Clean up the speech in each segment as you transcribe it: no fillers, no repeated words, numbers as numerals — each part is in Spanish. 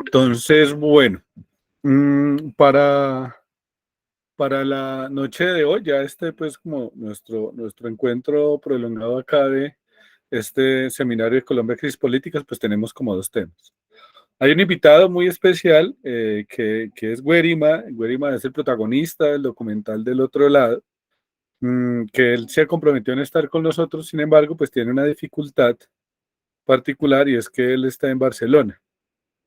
Entonces, bueno, para la noche de hoy, ya pues como nuestro encuentro prolongado acá de este seminario de Colombia Crisis Políticas, pues tenemos como dos temas. Hay un invitado muy especial que es Guerima. Guerima es el protagonista del documental del otro lado, que él se ha comprometido en estar con nosotros, sin embargo, pues tiene una dificultad particular y es que él está en Barcelona.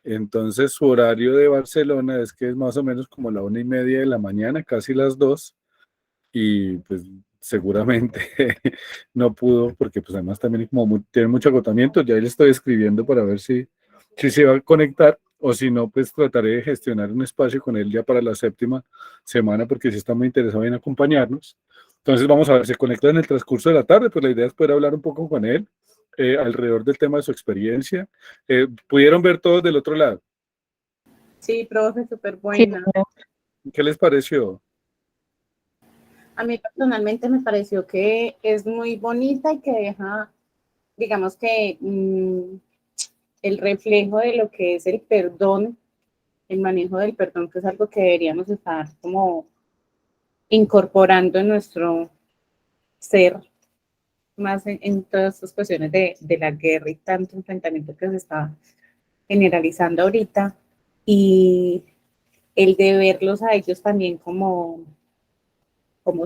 Entonces su horario de Barcelona es que es más o menos como la 1:30 de la mañana, casi las 2, y pues seguramente no pudo porque pues además también como tiene mucho agotamiento. Ya le estoy escribiendo para ver si se va a conectar o si no, pues trataré de gestionar un espacio con él ya para la séptima semana porque sí está muy interesado en acompañarnos. Entonces vamos a ver, se conecta en el transcurso de la tarde, pues la idea es poder hablar un poco con él alrededor del tema de su experiencia. ¿Pudieron ver todos del otro lado? Sí, profe, súper Sí, buena. ¿Qué les pareció? A mí personalmente me pareció que es muy bonita y que deja, digamos que el reflejo de lo que es el perdón, el manejo del perdón, que es algo que deberíamos estar como incorporando en nuestro ser, más en todas estas cuestiones de la guerra y tanto enfrentamiento que se está generalizando ahorita, y el de verlos a ellos también como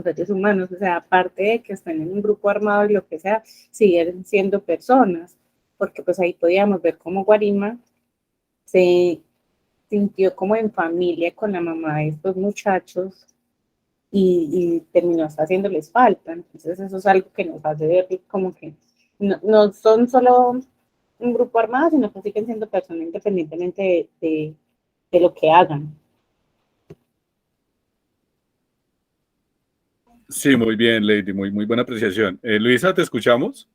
seres humanos, o sea, aparte de que estén en un grupo armado y lo que sea, siguen siendo personas, porque pues ahí podíamos ver cómo Guarima se sintió como en familia con la mamá de estos muchachos y terminó hasta haciéndoles falta. Entonces eso es algo que nos hace ver como que no son solo un grupo armado, sino que siguen siendo personas independientemente de lo que hagan. Sí, muy bien, Lady, muy buena apreciación. Luisa, ¿te escuchamos?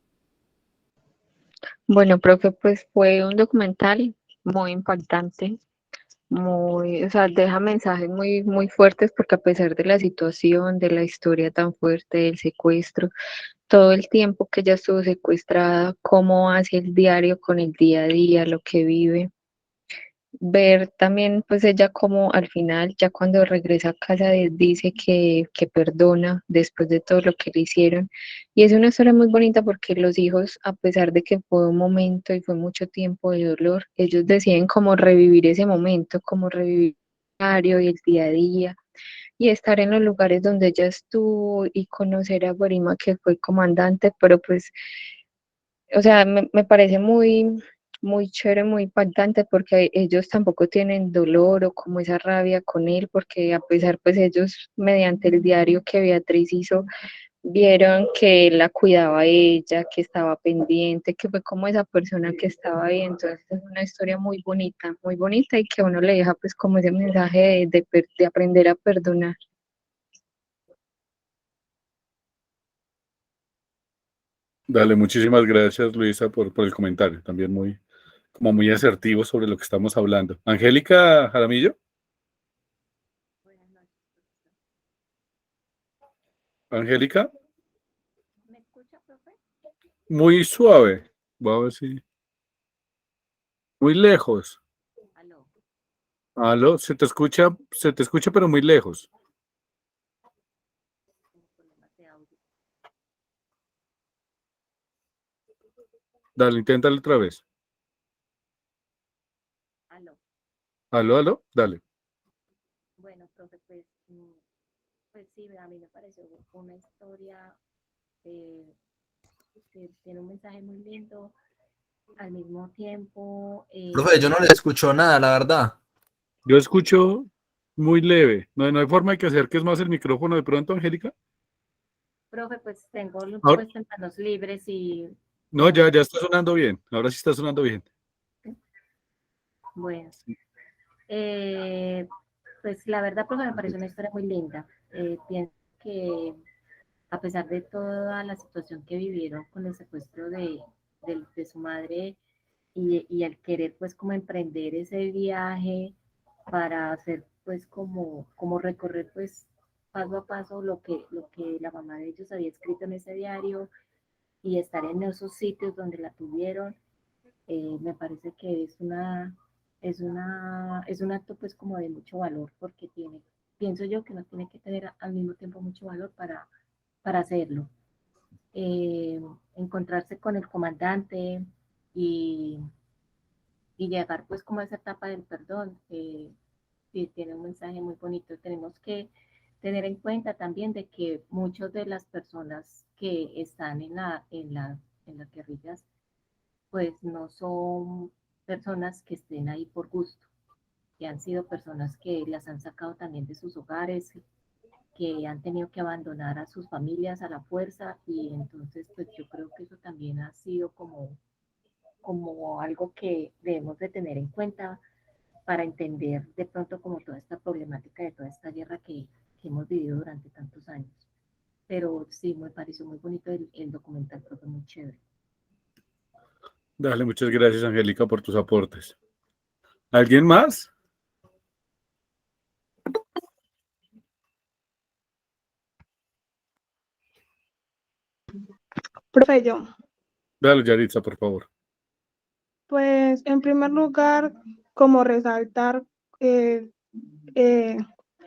bueno, profe, pues fue un documental muy impactante, o sea, deja mensajes muy fuertes porque a pesar de la situación, de la historia tan fuerte del secuestro, todo el tiempo que ella estuvo secuestrada, cómo hace el diario con el día a día, lo que vive. Ver también, pues ella como al final, ya cuando regresa a casa, dice que perdona después de todo lo que le hicieron. Y es una historia muy bonita porque los hijos, a pesar de que fue un momento y fue mucho tiempo de dolor, ellos deciden como revivir ese momento, como revivir el diario y el día a día y estar en los lugares donde ella estuvo y conocer a Borima, que fue comandante, pero pues o sea, me parece muy chévere, muy impactante porque ellos tampoco tienen dolor o como esa rabia con él, porque a pesar, pues ellos, mediante el diario que Beatriz hizo, vieron que él la cuidaba a ella, que estaba pendiente, que fue como esa persona que estaba ahí. Entonces es una historia muy bonita y que a uno le deja pues como ese mensaje de aprender a perdonar. Dale, muchísimas gracias, Luisa, por el comentario. También como muy asertivo sobre lo que estamos hablando. Angélica Jaramillo. Angélica, ¿Me escucha, profe? muy suave. Voy a ver si. Muy lejos. Aló. Aló, se te escucha, pero muy lejos. Dale, inténtalo otra vez. Aló. Aló, dale. Bueno, profe, pues sí, a mí me pareció una historia eh, que tiene un mensaje muy lindo, al mismo tiempo, Profe, yo no le escucho nada, la verdad. Yo escucho muy leve. No hay forma de que acerques más el micrófono de pronto, Angélica. profe, pues tengo Ahora, puesto en manos libres y no, como, ya está sonando bien. Ahora sí está sonando bien. bueno, eh, pues la verdad, profe, me parece una historia muy linda. Pienso que a pesar de toda la situación que vivieron con el secuestro de su madre y al querer pues como emprender ese viaje para hacer pues como recorrer pues paso a paso lo que la mamá de ellos había escrito en ese diario y estar en esos sitios donde la tuvieron, me parece que es un acto pues como de mucho valor, porque pienso yo que no tiene que tener al mismo tiempo mucho valor para hacerlo. Eh, Encontrarse con el comandante y, y llegar pues como a esa etapa del perdón, sí, tiene un mensaje muy bonito. Tenemos que tener en cuenta también de que muchas de las personas que están en las guerrillas, pues no son personas que estén ahí por gusto, que han sido personas que las han sacado también de sus hogares, que han tenido que abandonar a sus familias a la fuerza, y entonces pues yo creo que eso también ha sido como algo que debemos de tener en cuenta para entender de pronto como toda esta problemática de toda esta guerra que hemos vivido durante tantos años. Pero sí, me pareció muy bonito el documental, creo que muy chévere. Dale, muchas gracias, Angélica, por tus aportes. ¿Alguien más? Profe, yo, Dale, Yaritza, por favor. pues en primer lugar, como resaltar eh, eh,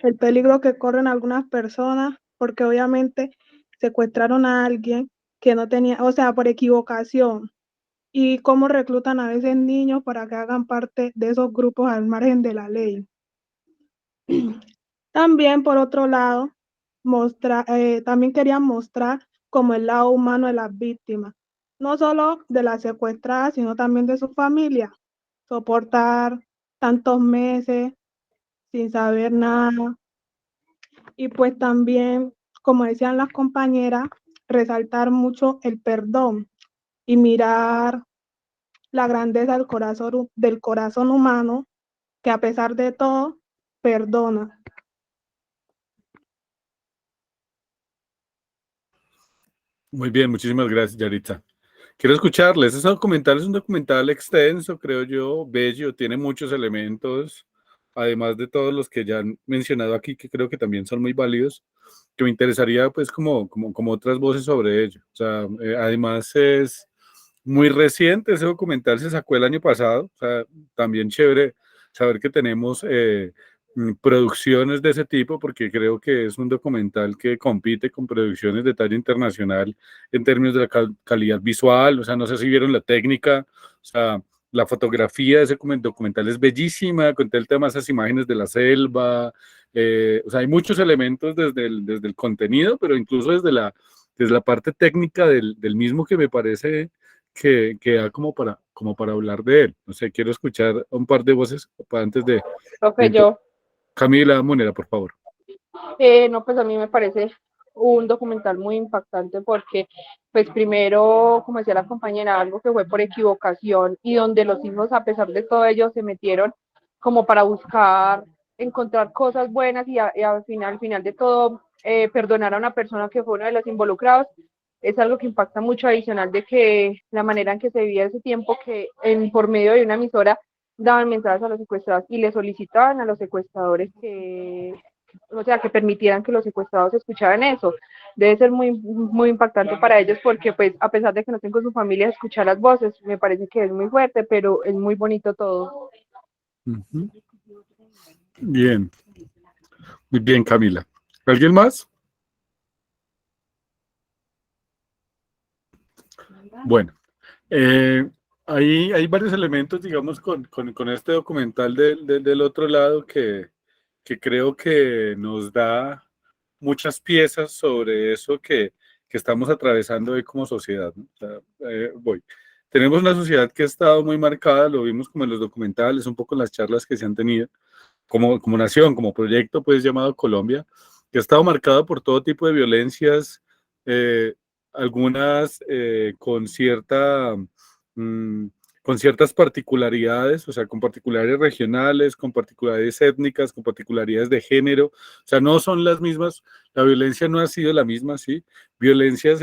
el peligro que corren algunas personas, porque obviamente secuestraron a alguien que no tenía, o sea, por equivocación, y cómo reclutan a veces niños para que hagan parte de esos grupos al margen de la ley. También, por otro lado, también querían mostrar como el lado humano de las víctimas, no solo de las secuestradas, sino también de su familia, soportar tantos meses sin saber nada. Y pues también, como decían las compañeras, resaltar mucho el perdón y mirar la grandeza del corazón humano, que a pesar de todo, perdona. Muy bien, muchísimas gracias, Yaritza. Quiero escucharles. Ese documental es un documental extenso, creo yo, bello, tiene muchos elementos, además de todos los que ya han mencionado aquí, que creo que también son muy válidos, que me interesaría pues como otras voces sobre ello. O sea, además es muy reciente, ese documental se sacó el año pasado, o sea, también chévere saber que tenemos producciones de ese tipo, porque creo que es un documental que compite con producciones de talla internacional en términos de la calidad visual. O sea, no sé si vieron la técnica, o sea, la fotografía de ese documental es bellísima, con todo el tema de esas imágenes de la selva. O sea, hay muchos elementos desde el contenido, pero incluso desde la parte técnica del mismo, que me parece que da como para hablar de él. No sé, quiero escuchar un par de voces antes Profe, de- yo, Camila Monera, por favor. no, pues a mí me parece un documental muy impactante porque, pues primero, como decía la compañera, algo que fue por equivocación y donde los hijos, a pesar de todo ello, se metieron como para buscar, encontrar cosas buenas y al final de todo, perdonar a una persona que fue uno de los involucrados. Es algo que impacta mucho, adicional de que la manera en que se vivía ese tiempo, que por medio de una emisora daban mensajes a los secuestrados y le solicitaban a los secuestradores o sea, que permitieran que los secuestrados escucharan eso. Debe ser muy impactante para ellos, porque pues a pesar de que no estén con su familia, escuchar las voces me parece que es muy fuerte, pero es muy bonito todo. Ujú. Bien, muy bien, Camila. ¿Alguien más? Bueno, eh, hay varios elementos, digamos, con este documental del otro lado, que creo que nos da muchas piezas sobre eso que estamos atravesando hoy como sociedad, ¿no? O sea, voy. Tenemos una sociedad que ha estado muy marcada, lo vimos como en los documentales, un poco en las charlas que se han tenido, como nación, como proyecto, pues llamado Colombia, que ha estado marcado por todo tipo de violencias, eh, algunas mm, con ciertas particularidades, o sea, con particularidades regionales, con particularidades étnicas, con particularidades de género. O sea, no son las mismas, la violencia no ha sido la misma, ¿sí? Violencia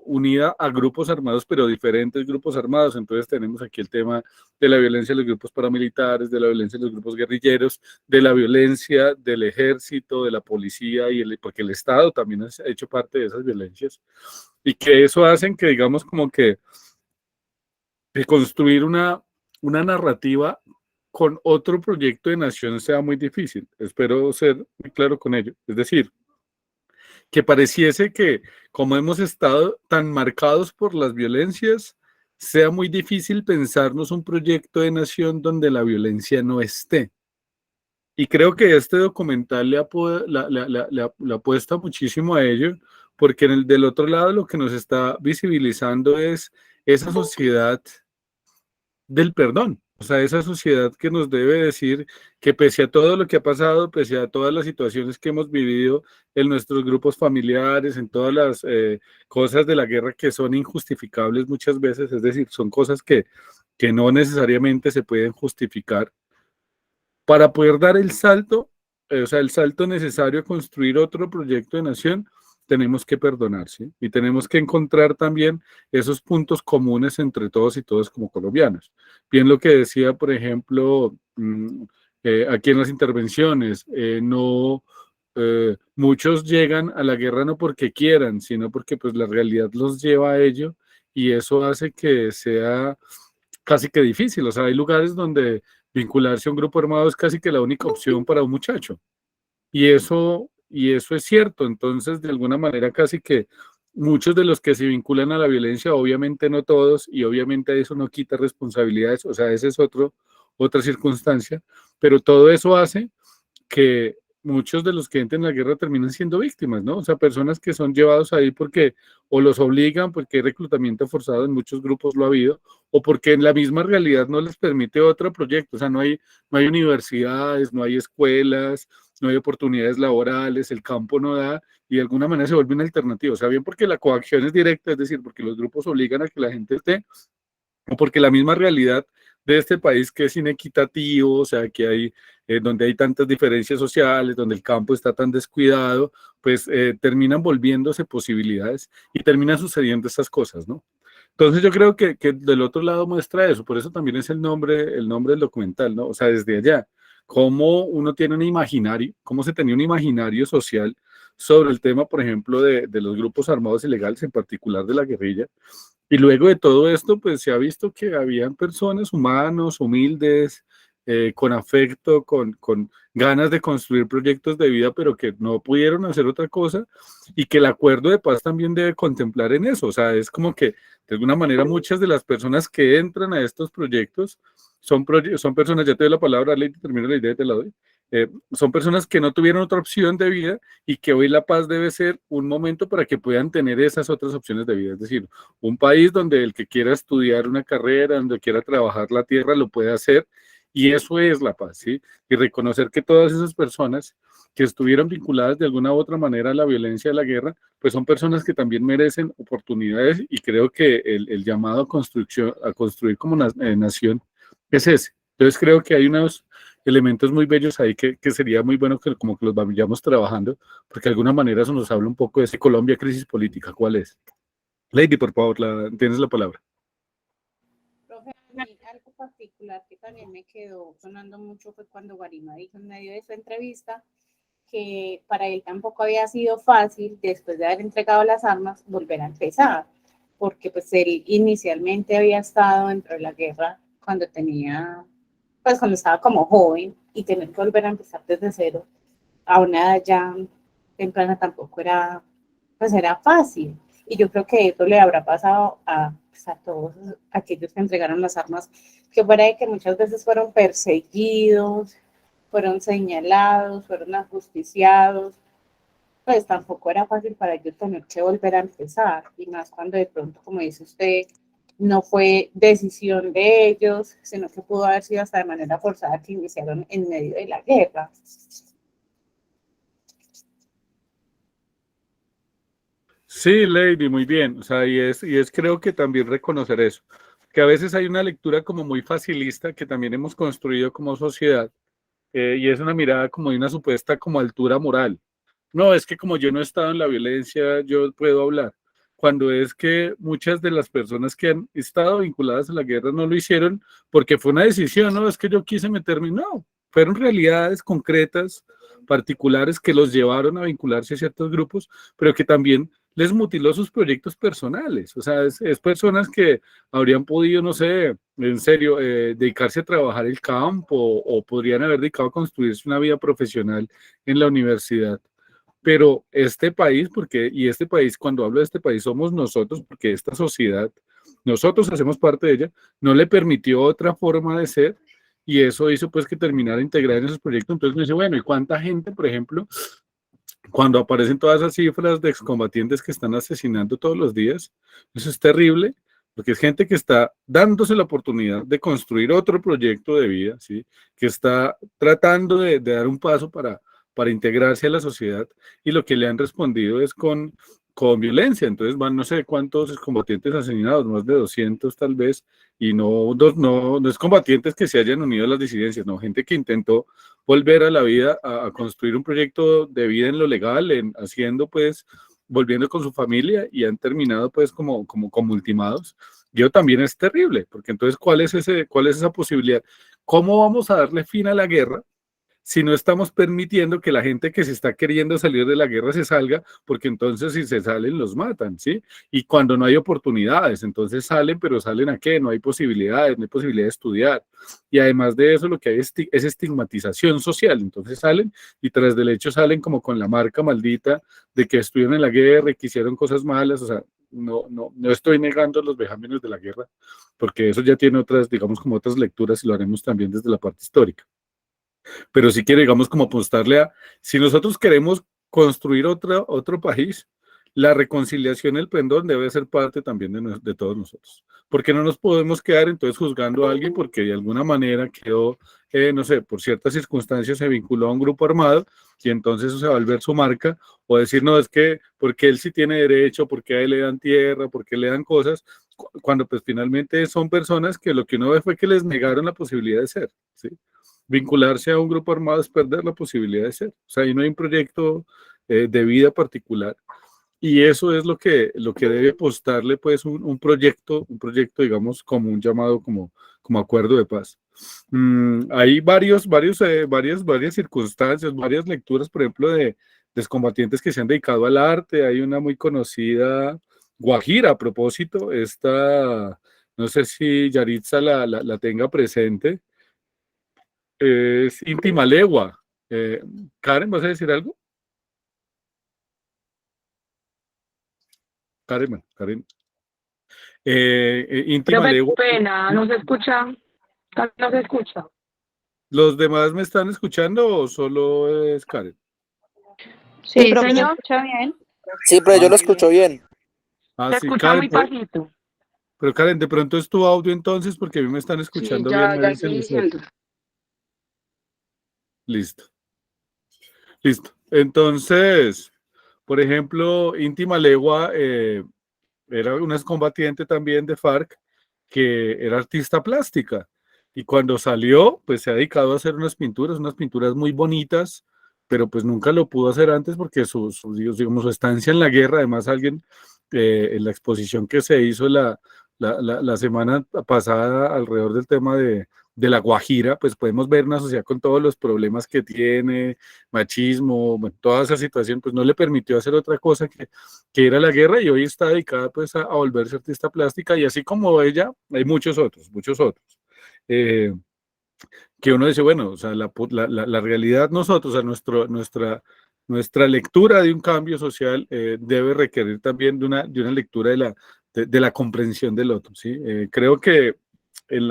unida a grupos armados, pero diferentes grupos armados. Entonces tenemos aquí el tema de la violencia de los grupos paramilitares, de la violencia de los grupos guerrilleros, de la violencia del ejército, de la policía, porque el Estado también ha hecho parte de esas violencias, y que eso hacen que, digamos, como que construir una narrativa con otro proyecto de nación sea muy difícil. Espero ser muy claro con ello. Es decir, que pareciese que como hemos estado tan marcados por las violencias, sea muy difícil pensarnos un proyecto de nación donde la violencia no esté. Y creo que este documental le apuesta muchísimo a ello, porque del otro lado lo que nos está visibilizando es esa sociedad del perdón. O sea, esa sociedad que nos debe decir que pese a todo lo que ha pasado, pese a todas las situaciones que hemos vivido en nuestros grupos familiares, en todas las cosas de la guerra que son injustificables muchas veces, es decir, son cosas que no necesariamente se pueden justificar, para poder dar el salto, o sea, el salto necesario a construir otro proyecto de nación, tenemos que perdonar, ¿sí? Y tenemos que encontrar también esos puntos comunes entre todos y todas como colombianos. Bien lo que decía, por ejemplo, aquí en las intervenciones, muchos llegan a la guerra no porque quieran, sino porque pues la realidad los lleva a ello y eso hace que sea casi que difícil. O sea, hay lugares donde vincularse a un grupo armado es casi que la única opción para un muchacho. Y eso es cierto. Entonces, de alguna manera, casi que muchos de los que se vinculan a la violencia, obviamente no todos, y obviamente eso no quita responsabilidades, o sea, esa es otra circunstancia, pero todo eso hace que muchos de los que entran en la guerra terminan siendo víctimas, ¿no? O sea, personas que son llevados ahí porque o los obligan, porque hay reclutamiento forzado, en muchos grupos lo ha habido, o porque en la misma realidad no les permite otro proyecto, o sea, no hay universidades, no hay escuelas, no hay oportunidades laborales, el campo no da, y de alguna manera se vuelve una alternativa, o sea, bien porque la coacción es directa, es decir, porque los grupos obligan a que la gente esté, o porque la misma realidad de este país que es inequitativo, o sea, que hay, donde hay tantas diferencias sociales, donde el campo está tan descuidado, pues terminan volviéndose posibilidades y terminan sucediendo estas cosas, ¿no? Entonces yo creo que del otro lado muestra eso, por eso también es el nombre del documental, ¿no? O sea, desde allá, cómo uno tiene un imaginario, cómo se tenía un imaginario social sobre el tema, por ejemplo, de los grupos armados ilegales, en particular de la guerrilla, y luego de todo esto, pues se ha visto que habían personas humanos, humildes, con afecto, con ganas de construir proyectos de vida, pero que no pudieron hacer otra cosa y que el acuerdo de paz también debe contemplar en eso. O sea, es como que de alguna manera muchas de las personas que entran a estos proyectos son personas, ya te doy la palabra, Ley, termino la idea y te la doy. Son personas que no tuvieron otra opción de vida y que hoy la paz debe ser un momento para que puedan tener esas otras opciones de vida. Es decir, un país donde el que quiera estudiar una carrera, donde quiera trabajar la tierra, lo puede hacer, y eso es la paz, ¿sí? Y reconocer que todas esas personas que estuvieron vinculadas de alguna u otra manera a la violencia de la guerra, pues son personas que también merecen oportunidades, y creo que el llamado a construir como nación es ese. Entonces creo que hay unos elementos muy bellos ahí que sería muy bueno que como que los vayamos trabajando, porque de alguna manera eso nos habla un poco de ese Colombia crisis política. ¿Cuál es? Lady, por favor, tienes la palabra. Profe, a mí algo particular que también me quedó sonando mucho fue cuando Guarima dijo en medio de su entrevista que para él tampoco había sido fácil, después de haber entregado las armas, volver a empezar, porque pues él inicialmente había estado dentro de la guerra cuando estaba como joven, y tener que volver a empezar desde cero a una edad ya temprana tampoco era fácil. Y yo creo que eso le habrá pasado pues a todos aquellos que entregaron las armas, que fuera de que muchas veces fueron perseguidos, fueron señalados, fueron ajusticiados, pues tampoco era fácil para ellos tener que volver a empezar, y más cuando de pronto, como dice usted, no fue decisión de ellos, sino que pudo haber sido hasta de manera forzada, que iniciaron en medio de la guerra. Sí, Lady, muy bien. O sea, y es creo que también reconocer eso, que a veces hay una lectura como muy facilista que también hemos construido como sociedad, y es una mirada como de una supuesta como altura moral. No, es que como yo no he estado en la violencia, yo puedo hablar. Cuando es que muchas de las personas que han estado vinculadas a la guerra no lo hicieron porque fue una decisión, no, es que yo quise meterme, no, fueron realidades concretas, particulares, que los llevaron a vincularse a ciertos grupos, pero que también les mutiló sus proyectos personales. O sea, es personas que habrían podido, no sé, en serio, dedicarse a trabajar el campo o podrían haber dedicado a construirse una vida profesional en la universidad. Pero este país, y este país, cuando hablo de este país, somos nosotros, porque esta sociedad, nosotros hacemos parte de ella, no le permitió otra forma de ser, y eso hizo pues que terminara integrada en esos proyectos. Entonces me dice, bueno, ¿y cuánta gente, por ejemplo, cuando aparecen todas esas cifras de excombatientes que están asesinando todos los días? Eso es terrible, porque es gente que está dándose la oportunidad de construir otro proyecto de vida, ¿sí? Que está tratando de dar un paso para integrarse a la sociedad, y lo que le han respondido es con violencia. Entonces van no sé cuántos excombatientes asesinados, más de 200 tal vez, y no es combatientes que se hayan unido a las disidencias, no, gente que intentó volver a la vida, a construir un proyecto de vida en lo legal, haciendo pues, volviendo con su familia, y han terminado pues como ultimados. Y eso también es terrible, porque entonces, ¿cuál es esa posibilidad? ¿Cómo vamos a darle fin a la guerra si no estamos permitiendo que la gente que se está queriendo salir de la guerra se salga? Porque entonces si se salen los matan, ¿sí? Y cuando no hay oportunidades, entonces salen, pero ¿salen a qué? No hay posibilidades, no hay posibilidad de estudiar. Y además de eso, lo que hay es estigmatización social. Entonces salen y tras del hecho salen como con la marca maldita de que estuvieron en la guerra y que hicieron cosas malas. O sea, no estoy negando los vejámenes de la guerra, porque eso ya tiene otras, digamos, como otras lecturas, y lo haremos también desde la parte histórica. Pero si quiere, digamos, como apostarle si nosotros queremos construir otro país, la reconciliación, el perdón debe ser parte también de todos nosotros. Porque no nos podemos quedar entonces juzgando a alguien porque de alguna manera quedó, no sé, por ciertas circunstancias se vinculó a un grupo armado, y entonces eso se va a volver su marca, o decir, no, es que porque él sí tiene derecho, porque a él le dan tierra, porque le dan cosas, cuando pues finalmente son personas que lo que uno ve fue que les negaron la posibilidad de ser, ¿sí? Vincularse a un grupo armado es perder la posibilidad de ser. O sea, ahí no hay un proyecto de vida particular. Y eso es lo que debe apostarle, pues, un proyecto, digamos, como un llamado, como acuerdo de paz. Hay varias circunstancias, varias lecturas, por ejemplo, de excombatientes que se han dedicado al arte. Hay una muy conocida, Guajira, a propósito, no sé si Yaritza la tenga presente, es Íntima Legua. Karen, ¿vas a decir algo? Karen, bueno, Karen. Íntima Profe, Legua. pena, no se escucha, no se escucha. ¿Los demás me están escuchando o solo es Karen? Sí, profe, ¿se señor, escucha bien? Sí, pero yo lo escucho bien. se Sí, escucha Karen, muy bajito. pero Karen, de pronto es tu audio entonces, porque a mí me están Sí, escuchando bien, ya, me ya dicen estoy los otros. diciendo. Listo, listo. Entonces, por ejemplo, Íntima Legua era una excombatiente también de FARC que era artista plástica, y cuando salió, pues se ha dedicado a hacer unas pinturas muy bonitas, pero pues nunca lo pudo hacer antes porque digamos, su estancia en la guerra, además alguien, en la exposición que se hizo la semana pasada alrededor del tema de la Guajira, pues podemos ver una sociedad con todos los problemas que tiene, machismo, bueno, toda esa situación, pues no le permitió hacer otra cosa que ir a la guerra, y hoy está dedicada pues a volverse artista plástica, y así como ella, hay muchos otros, eh, que uno dice, bueno, o sea, la realidad nosotros, o sea, nuestra lectura de un cambio social debe requerir también de una lectura de la comprensión del otro, ¿sí? Creo que en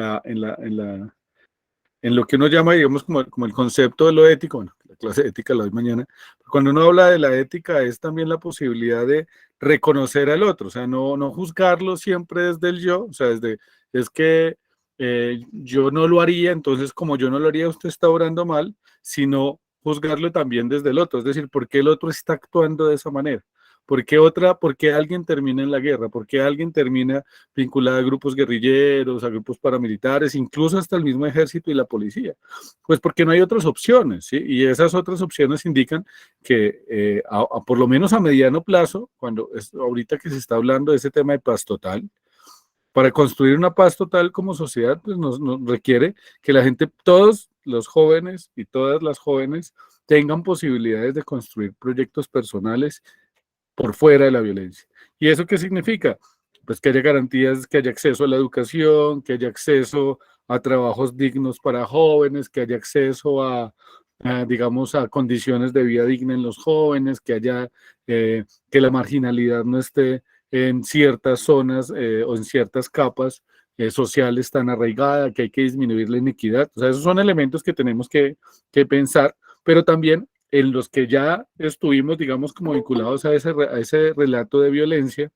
lo que uno llama, digamos, como el concepto de lo ético, bueno, la clase de ética la doy mañana, cuando uno habla de la ética es también la posibilidad de reconocer al otro, o sea, no juzgarlo siempre desde el yo, o sea, es que yo no lo haría, entonces como yo no lo haría, usted está obrando mal, sino juzgarlo también desde el otro, es decir, ¿por qué el otro está actuando de esa manera? ¿Por qué alguien termina en la guerra? ¿Por qué alguien termina vinculada a grupos guerrilleros, a grupos paramilitares, incluso hasta el mismo ejército y la policía? Pues porque no hay otras opciones, ¿sí? Y esas otras opciones indican que por lo menos a mediano plazo, ahorita que se está hablando de ese tema de paz total, para construir una paz total como sociedad, pues nos requiere que la gente, todos los jóvenes y todas las jóvenes, tengan posibilidades de construir proyectos personales por fuera de la violencia. ¿Y eso qué significa? Pues que haya garantías, que haya acceso a la educación, que haya acceso a trabajos dignos para jóvenes, que haya acceso digamos, a condiciones de vida digna en los jóvenes, que haya, que la marginalidad no esté en ciertas zonas o en ciertas capas sociales tan arraigada, que hay que disminuir la inequidad. O sea, esos son elementos que tenemos que pensar, pero también en los que ya estuvimos, digamos, como vinculados a ese relato de violencia,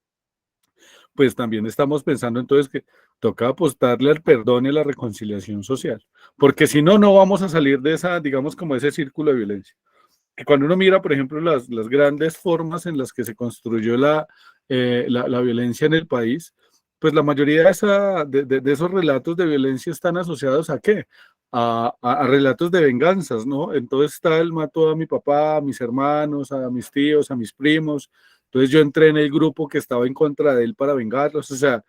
pues también estamos pensando entonces que toca apostarle al perdón y a la reconciliación social, porque si no, no vamos a salir de esa, digamos, como ese círculo de violencia. Que cuando uno mira, por ejemplo, las grandes formas en las que se construyó la violencia en el país, pues la mayoría de esos relatos de violencia están asociados ¿a qué? A relatos de venganzas, ¿no? Entonces está el mató a mi papá, a mis hermanos, a mis tíos, a mis primos. Entonces yo entré en el grupo que estaba en contra de él para vengarlos. O sea,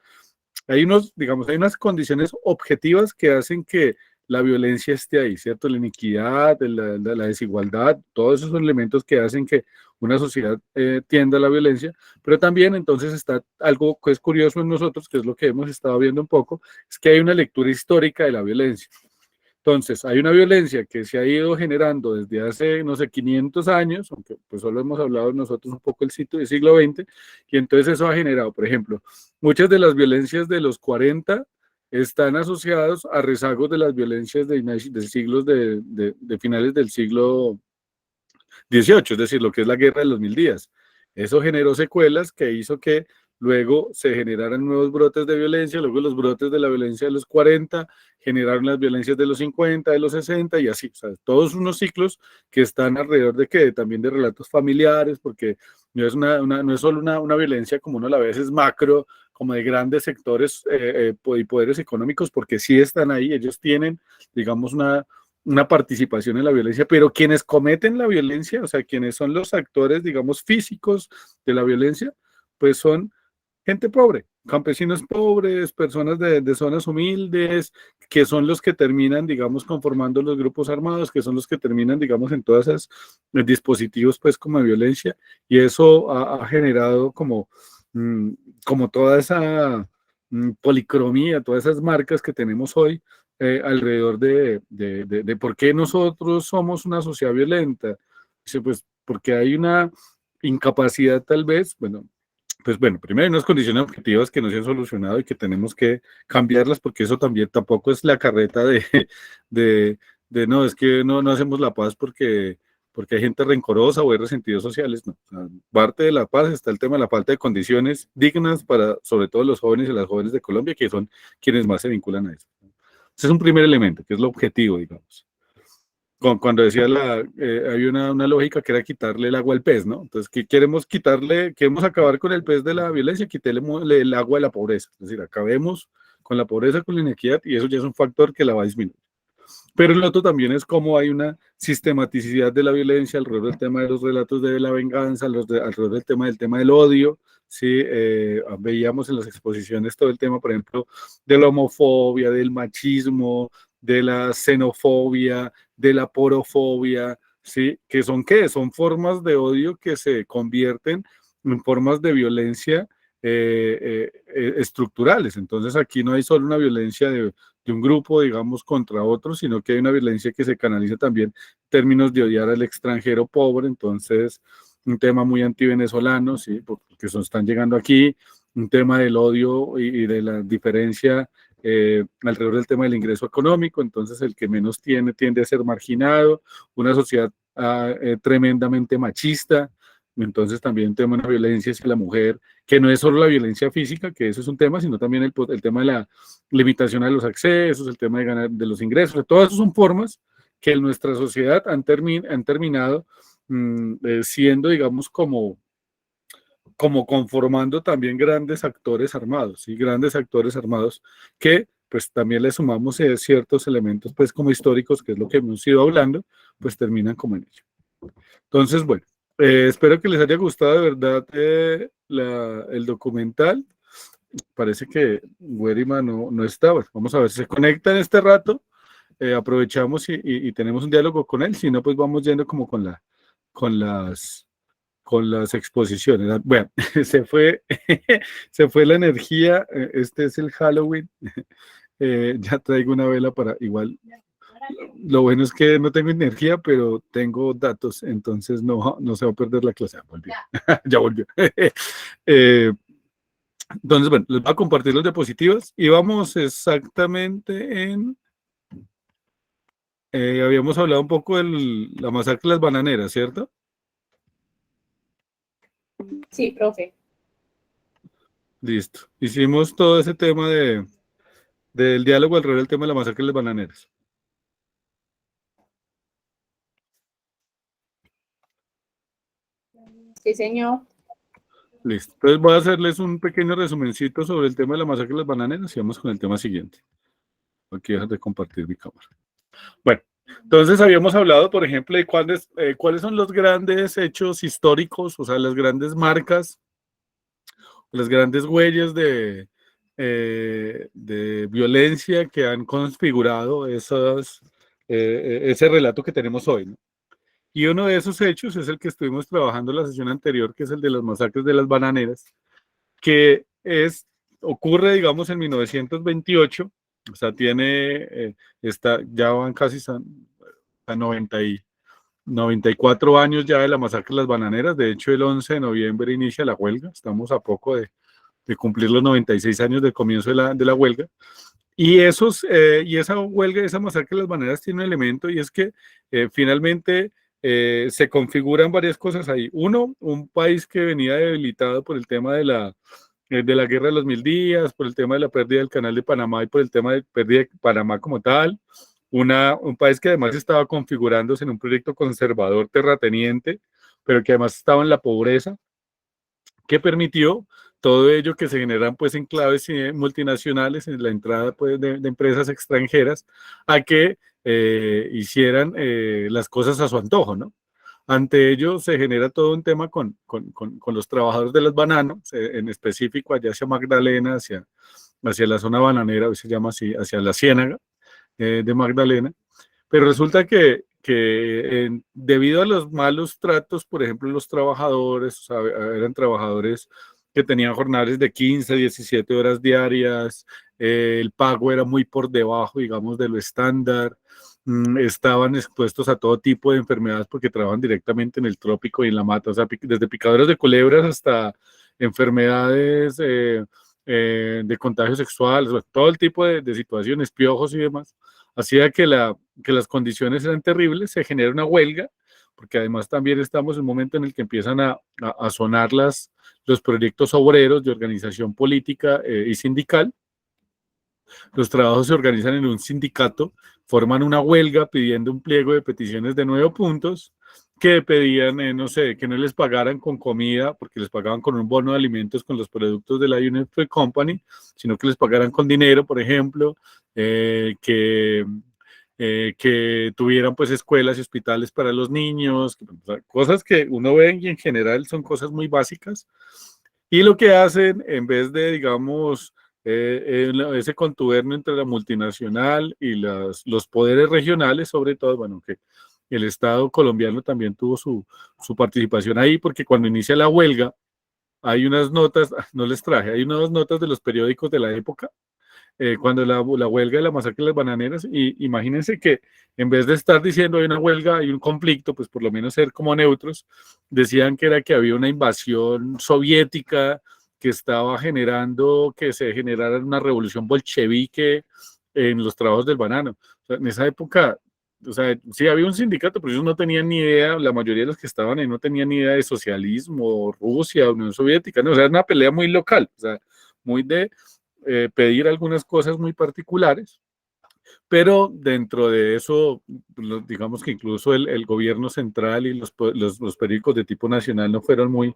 digamos, hay unas condiciones objetivas que hacen que la violencia esté ahí, ¿cierto? La iniquidad, la desigualdad, todos esos elementos que hacen que una sociedad tienda a la violencia, pero también entonces está algo que es curioso en nosotros, que es lo que hemos estado viendo un poco, es que hay una lectura histórica de la violencia. Entonces, hay una violencia que se ha ido generando desde hace, no sé, 500 años, aunque pues solo hemos hablado nosotros un poco del siglo XX, y entonces eso ha generado, por ejemplo, muchas de las violencias de los 40 están asociados a rezagos de las violencias de siglos de finales del siglo XVIII, es decir, lo que es la guerra de los 1000 días. Eso generó secuelas que hizo que luego se generaran nuevos brotes de violencia, luego los brotes de la violencia de los 40 generaron las violencias de los 50, de los 60 y así, o sea, todos unos ciclos que están alrededor de qué, también de relatos familiares, porque no es, no es solo una violencia como uno la ve, es macro, como de grandes sectores y poderes económicos, porque sí están ahí, ellos tienen, digamos, una participación en la violencia, pero quienes cometen la violencia, o sea, quienes son los actores, digamos, físicos de la violencia, pues son gente pobre, campesinos pobres, personas de zonas humildes, que son los que terminan, digamos, conformando los grupos armados, que son los que terminan, digamos, en todos esos dispositivos, pues, como de violencia, y eso ha generado mm, como toda esa policromía, todas esas marcas que tenemos hoy, alrededor de por qué nosotros somos una sociedad violenta. Dice, pues porque hay una incapacidad tal vez, bueno, pues bueno, primero hay unas condiciones objetivas que no se han solucionado y que tenemos que cambiarlas porque eso también tampoco es la carreta de, no, es que no hacemos la paz porque hay gente rencorosa o hay resentidos sociales, no. O sea, parte de la paz está el tema de la falta de condiciones dignas para, sobre todo los jóvenes y las jóvenes de Colombia, que son quienes más se vinculan a eso. Ese es un primer elemento, que es lo objetivo, digamos. Cuando decía hay una lógica que era quitarle el agua al pez, ¿no? Entonces, ¿qué queremos quitarle? Queremos acabar con el pez de la violencia, quitarle el agua de la pobreza. Es decir, acabemos con la pobreza, con la inequidad, y eso ya es un factor que la va a disminuir. Pero el otro también es cómo hay una sistematicidad de la violencia alrededor del tema de los relatos de la venganza, alrededor del tema del odio, ¿sí? Veíamos en las exposiciones todo el tema, por ejemplo, de la homofobia, del machismo, de la xenofobia, de la porofobia, ¿sí? ¿Que son qué? Son formas de odio que se convierten en formas de violencia estructurales. Entonces aquí no hay solo una violencia de un grupo, digamos, contra otro, sino que hay una violencia que se canaliza también en términos de odiar al extranjero pobre. Entonces, un tema muy antivenezolano, ¿sí? Porque están llegando aquí, un tema del odio y de la diferencia alrededor del tema del ingreso económico. Entonces, el que menos tiene tiende a ser marginado, una sociedad tremendamente machista. Entonces también un tema de una violencia hacia la mujer, que no es solo la violencia física, que eso es un tema, sino también el tema de la limitación a los accesos, el tema de ganar de los ingresos, todas esas son formas que en nuestra sociedad han terminado siendo, digamos, como conformando también grandes actores armados, y grandes actores armados que pues también le sumamos ciertos elementos pues como históricos, que es lo que hemos ido hablando, pues terminan como en ello. Entonces, bueno, espero que les haya gustado de verdad el documental. Parece que Werima no estaba. Vamos a ver si se conecta en este rato. Aprovechamos y tenemos un diálogo con él. Si no, pues vamos yendo como con las con las exposiciones. Bueno, se fue, se fue la energía, este es el Halloween, ya traigo una vela para igual. Lo bueno es que no tengo energía, pero tengo datos, entonces no se va a perder la clase. Volvió. Ya volvió. Entonces, bueno, les voy a compartir los diapositivas y vamos exactamente en... habíamos hablado un poco de la masacre de las bananeras, ¿cierto? Sí, profe. Listo. Hicimos todo ese tema del diálogo alrededor del tema de la masacre de las bananeras. Sí, señor. Listo. Entonces voy a hacerles un pequeño resumencito sobre el tema de la masacre de las bananeras y vamos con el tema siguiente. Aquí dejar de compartir mi cámara. Bueno, entonces habíamos hablado, por ejemplo, de cuáles son los grandes hechos históricos, o sea, las grandes marcas, las grandes huellas de violencia que han configurado ese relato que tenemos hoy, ¿no? Y uno de esos hechos es el que estuvimos trabajando en la sesión anterior, que es el de las masacres de las bananeras, que ocurre, digamos, en 1928, o sea, ya van casi a 94 años ya de la masacre de las bananeras. De hecho, el 11 de noviembre inicia la huelga, estamos a poco de cumplir los 96 años del comienzo de la huelga. Y esa huelga, esa masacre de las bananeras tiene un elemento, y es que finalmente se configuran varias cosas ahí. Uno, un país que venía debilitado por el tema de la guerra de los 1000 días, por el tema de la pérdida del canal de Panamá y por el tema de pérdida de Panamá como tal. Un país que además estaba configurándose en un proyecto conservador terrateniente, pero que además estaba en la pobreza, que permitió todo ello, que se generan pues enclaves multinacionales en la entrada pues, de empresas extranjeras a que hicieran las cosas a su antojo, ¿no? Ante ello se genera todo un tema con los trabajadores de los bananos, en específico allá hacia Magdalena, hacia la zona bananera, hoy se llama así, hacia la Ciénaga de Magdalena. Pero resulta que debido a los malos tratos, por ejemplo, los trabajadores, o sea, eran trabajadores que tenían jornadas de 15, 17 horas diarias, el pago era muy por debajo, digamos, de lo estándar, estaban expuestos a todo tipo de enfermedades porque trabajan directamente en el trópico y en la mata, o sea, desde picaduras de culebras hasta enfermedades de contagios sexuales, todo el tipo de situaciones, piojos y demás, hacía que las condiciones eran terribles, se genera una huelga, porque además también estamos en un momento en el que empiezan a sonar los proyectos obreros de organización política y sindical. Los trabajos se organizan en un sindicato, forman una huelga pidiendo un pliego de peticiones de 9 puntos, que pedían, no sé, que no les pagaran con comida, porque les pagaban con un bono de alimentos con los productos de la United Fruit Company, sino que les pagaran con dinero, por ejemplo, que tuvieran pues escuelas y hospitales para los niños, cosas que uno ve y en general son cosas muy básicas. Y lo que hacen, en vez de, digamos, ese contubernio entre la multinacional y los poderes regionales, sobre todo, bueno, que el Estado colombiano también tuvo su participación ahí, porque cuando inicia la huelga, hay unas notas, no les traje, hay unas notas de los periódicos de la época, cuando la huelga de la masacre de las bananeras, y imagínense que en vez de estar diciendo hay una huelga, hay un conflicto, pues por lo menos ser como neutros, decían que era que había una invasión soviética que estaba generando que se generara una revolución bolchevique en los trabajos del banano. O sea, en esa época, o sea, sí había un sindicato, pero ellos no tenían ni idea, la mayoría de los que estaban ahí no tenían ni idea de socialismo, Rusia, Unión Soviética, no, o sea, era una pelea muy local, o sea, muy de pedir algunas cosas muy particulares, pero dentro de eso, digamos que incluso el gobierno central y los periódicos de tipo nacional no fueron muy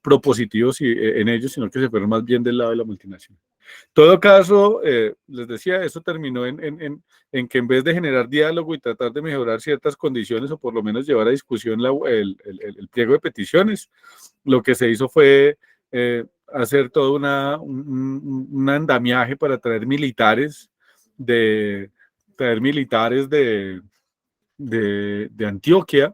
propositivos en ellos, sino que se fueron más bien del lado de la multinacional. En todo caso, les decía, eso terminó en que en vez de generar diálogo y tratar de mejorar ciertas condiciones o por lo menos llevar a discusión el pliego de peticiones, lo que se hizo fue hacer todo un andamiaje para traer militares de Antioquia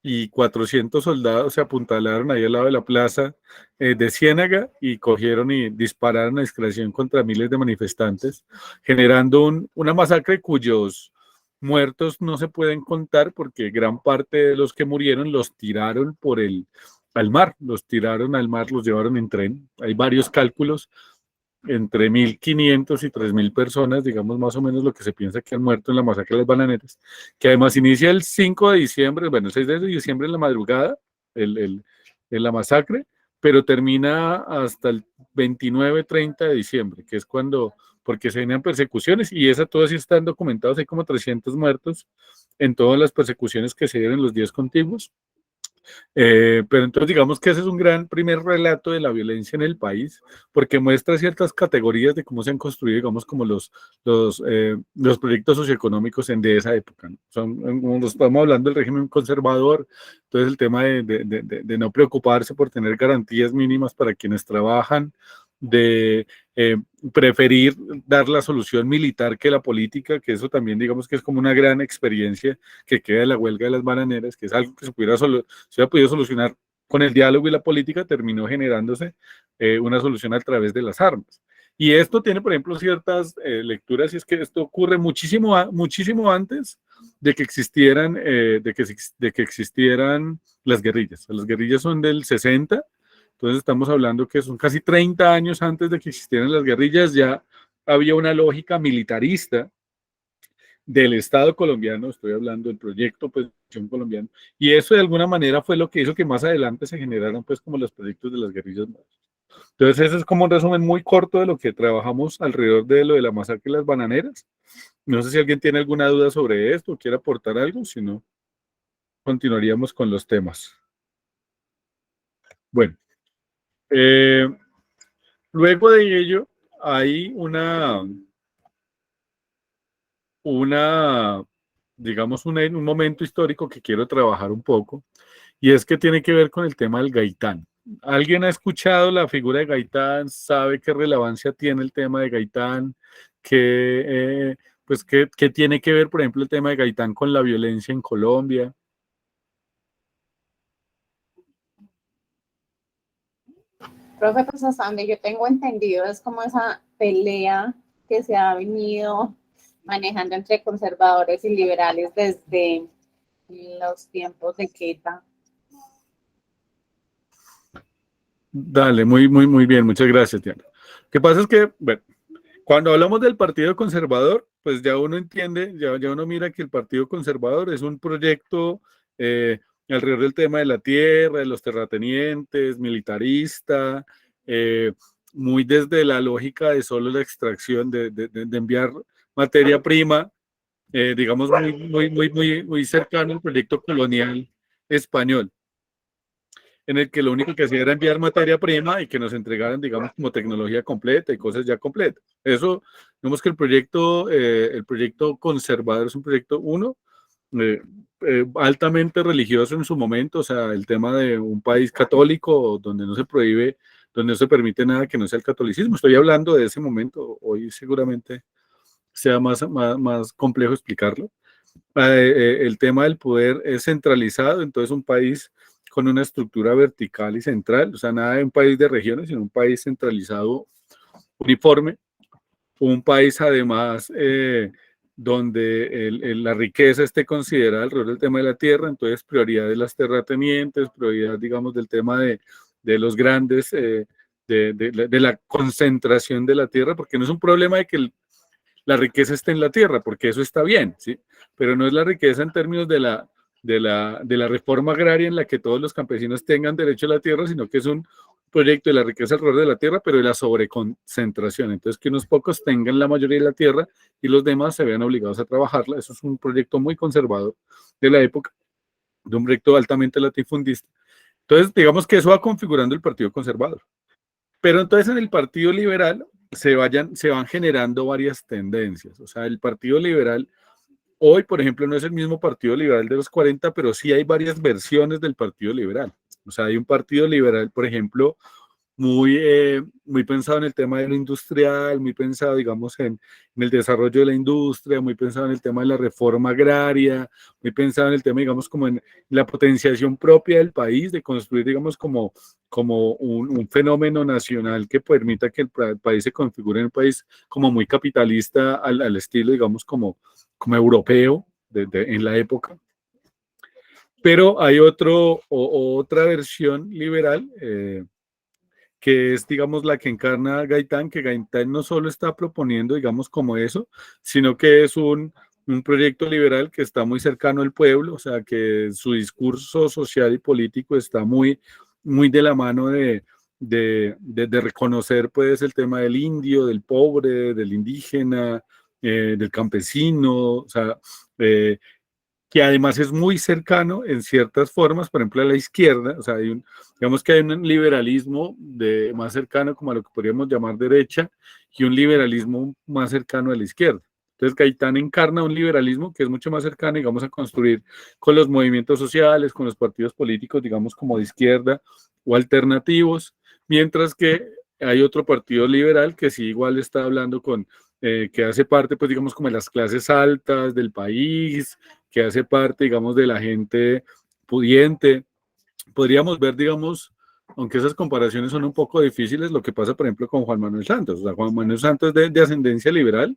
y 400 soldados se apuntalaron ahí al lado de la plaza de Ciénaga y cogieron y dispararon a discreción contra miles de manifestantes, generando una masacre cuyos muertos no se pueden contar porque gran parte de los que murieron los tiraron al mar, los tiraron al mar, los llevaron en tren. Hay varios cálculos entre 1.500 y 3.000 personas, digamos más o menos lo que se piensa que han muerto en la masacre de las bananeras, que además inicia el 5 de diciembre, bueno, el 6 de diciembre en la madrugada, en la masacre, pero termina hasta el 29-30 de diciembre, que es cuando, porque se venían persecuciones, y esas todas sí están documentadas, hay como 300 muertos en todas las persecuciones que se dieron en los días contiguos. Pero entonces digamos que ese es un gran primer relato de la violencia en el país, porque muestra ciertas categorías de cómo se han construido, digamos, como los proyectos socioeconómicos de esa época, ¿no? Como estamos hablando del régimen conservador, entonces el tema de no preocuparse por tener garantías mínimas para quienes trabajan, de preferir dar la solución militar que la política, que eso también digamos que es como una gran experiencia que queda de la huelga de las bananeras, que es algo que se hubiera podido solucionar con el diálogo y la política, terminó generándose una solución a través de las armas. Y esto tiene, por ejemplo, ciertas lecturas, y es que esto ocurre muchísimo antes de que existieran, de que existieran las guerrillas. Las guerrillas son del 60, entonces estamos hablando que son casi 30 años antes de que existieran las guerrillas, ya había una lógica militarista del Estado colombiano, estoy hablando del proyecto pues, colombiano, y eso de alguna manera fue lo que hizo que más adelante se generaran pues como los proyectos de las guerrillas. Entonces ese es como un resumen muy corto de lo que trabajamos alrededor de lo de la masacre de las bananeras. No sé si alguien tiene alguna duda sobre esto o quiere aportar algo, si no, continuaríamos con los temas. Bueno, luego de ello hay digamos, un momento histórico que quiero trabajar un poco, y es que tiene que ver con el tema del Gaitán. ¿Alguien ha escuchado la figura de Gaitán? ¿Sabe qué relevancia tiene el tema de Gaitán? Pues, ¿qué tiene que ver, por ejemplo, el tema de Gaitán con la violencia en Colombia? Profe, pues hasta donde yo tengo entendido es como esa pelea que se ha venido manejando entre conservadores y liberales desde los tiempos de Queta. Dale, muy bien, muchas gracias, Diana. Lo que pasa es que, bueno, cuando hablamos del Partido Conservador, pues ya uno entiende, ya uno mira que el Partido Conservador es un proyecto alrededor del tema de la tierra, de los terratenientes, militarista, muy desde la lógica de solo la extracción, de enviar materia prima, digamos, muy cercano al proyecto colonial español, en el que lo único que hacía era enviar materia prima y que nos entregaran, digamos, como tecnología completa y cosas ya completas. Eso, vemos que el proyecto conservador es un proyecto, altamente religioso en su momento, o sea, el tema de un país católico donde no se prohíbe, donde no se permite nada que no sea el catolicismo. Estoy hablando de ese momento, hoy seguramente sea más complejo explicarlo. El tema del poder es centralizado, entonces un país con una estructura vertical y central, o sea, nada de un país de regiones, sino un país centralizado, uniforme, un país además donde la riqueza esté considerada alrededor del tema de la tierra, entonces prioridad de las terratenientes, prioridad, digamos, del tema de los grandes, de la concentración de la tierra, porque no es un problema de que la riqueza esté en la tierra, porque eso está bien, ¿sí? Pero no es la riqueza en términos de la reforma agraria en la que todos los campesinos tengan derecho a la tierra, sino que es un proyecto de la riqueza alrededor de la tierra, pero de la sobreconcentración. Entonces, que unos pocos tengan la mayoría de la tierra y los demás se vean obligados a trabajarla. Eso es un proyecto muy conservador de la época, de un proyecto altamente latifundista. Entonces, digamos que eso va configurando el Partido Conservador. Pero entonces en el Partido Liberal se van generando varias tendencias. O sea, el Partido Liberal hoy, por ejemplo, no es el mismo Partido Liberal de los 40, pero sí hay varias versiones del Partido Liberal. O sea, hay un Partido Liberal, por ejemplo, muy pensado en el tema de lo industrial, muy pensado, digamos, en el desarrollo de la industria, muy pensado en el tema de la reforma agraria, muy pensado en el tema, digamos, como en la potenciación propia del país, de construir, digamos, como un fenómeno nacional que permita que el país se configure en un país como muy capitalista al estilo, digamos, como europeo en la época. Pero hay otra versión liberal, que es, digamos, la que encarna Gaitán, que Gaitán no solo está proponiendo, digamos, como eso, sino que es un proyecto liberal que está muy cercano al pueblo, o sea, que su discurso social y político está muy de la mano de reconocer, pues, el tema del indio, del pobre, del indígena, del campesino, o sea, eh, que además es muy cercano en ciertas formas, por ejemplo, a la izquierda, o sea, digamos que hay un liberalismo más cercano como a lo que podríamos llamar derecha y un liberalismo más cercano a la izquierda. Entonces, Gaitán encarna un liberalismo que es mucho más cercano, digamos, a construir con los movimientos sociales, con los partidos políticos, digamos, como de izquierda o alternativos, mientras que hay otro partido liberal que sí igual está hablando que hace parte, pues, digamos, como de las clases altas del país, que hace parte, digamos, de la gente pudiente. Podríamos ver, digamos, aunque esas comparaciones son un poco difíciles, lo que pasa, por ejemplo, con Juan Manuel Santos. O sea, Juan Manuel Santos es de ascendencia liberal,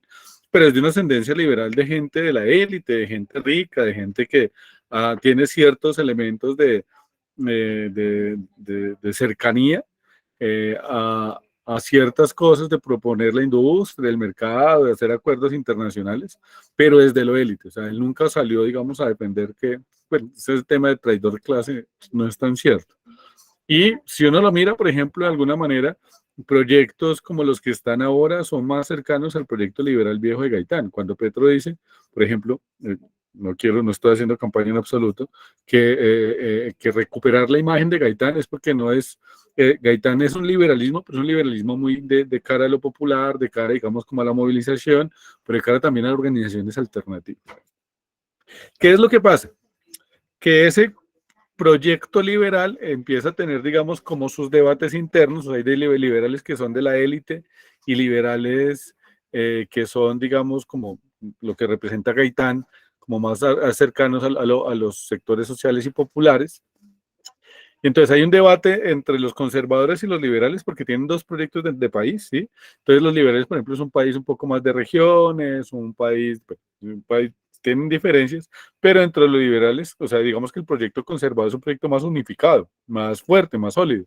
pero es de una ascendencia liberal de gente de la élite, de gente rica, de gente que tiene ciertos elementos de cercanía a ciertas cosas, de proponer la industria, el mercado, de hacer acuerdos internacionales, pero desde lo élite. O sea, él nunca salió, digamos, a defender que, bueno, ese tema de traidor de clase no es tan cierto. Y si uno lo mira, por ejemplo, de alguna manera, proyectos como los que están ahora son más cercanos al proyecto liberal viejo de Gaitán. Cuando Petro dice, por ejemplo, no estoy haciendo campaña en absoluto, que recuperar la imagen de Gaitán es porque no es, Gaitán es un liberalismo, pero es un liberalismo muy de cara a lo popular, de cara, digamos, como a la movilización, pero de cara también a organizaciones alternativas. ¿Qué es lo que pasa? Que ese proyecto liberal empieza a tener, digamos, como sus debates internos. Hay de liberales que son de la élite y liberales que son, digamos, como lo que representa Gaitán, como más cercanos a los sectores sociales y populares. Entonces hay un debate entre los conservadores y los liberales porque tienen dos proyectos de país, ¿sí? Entonces los liberales, por ejemplo, es un país un poco más de regiones, un país tienen diferencias, pero entre los liberales, o sea, digamos que el proyecto conservador es un proyecto más unificado, más fuerte, más sólido.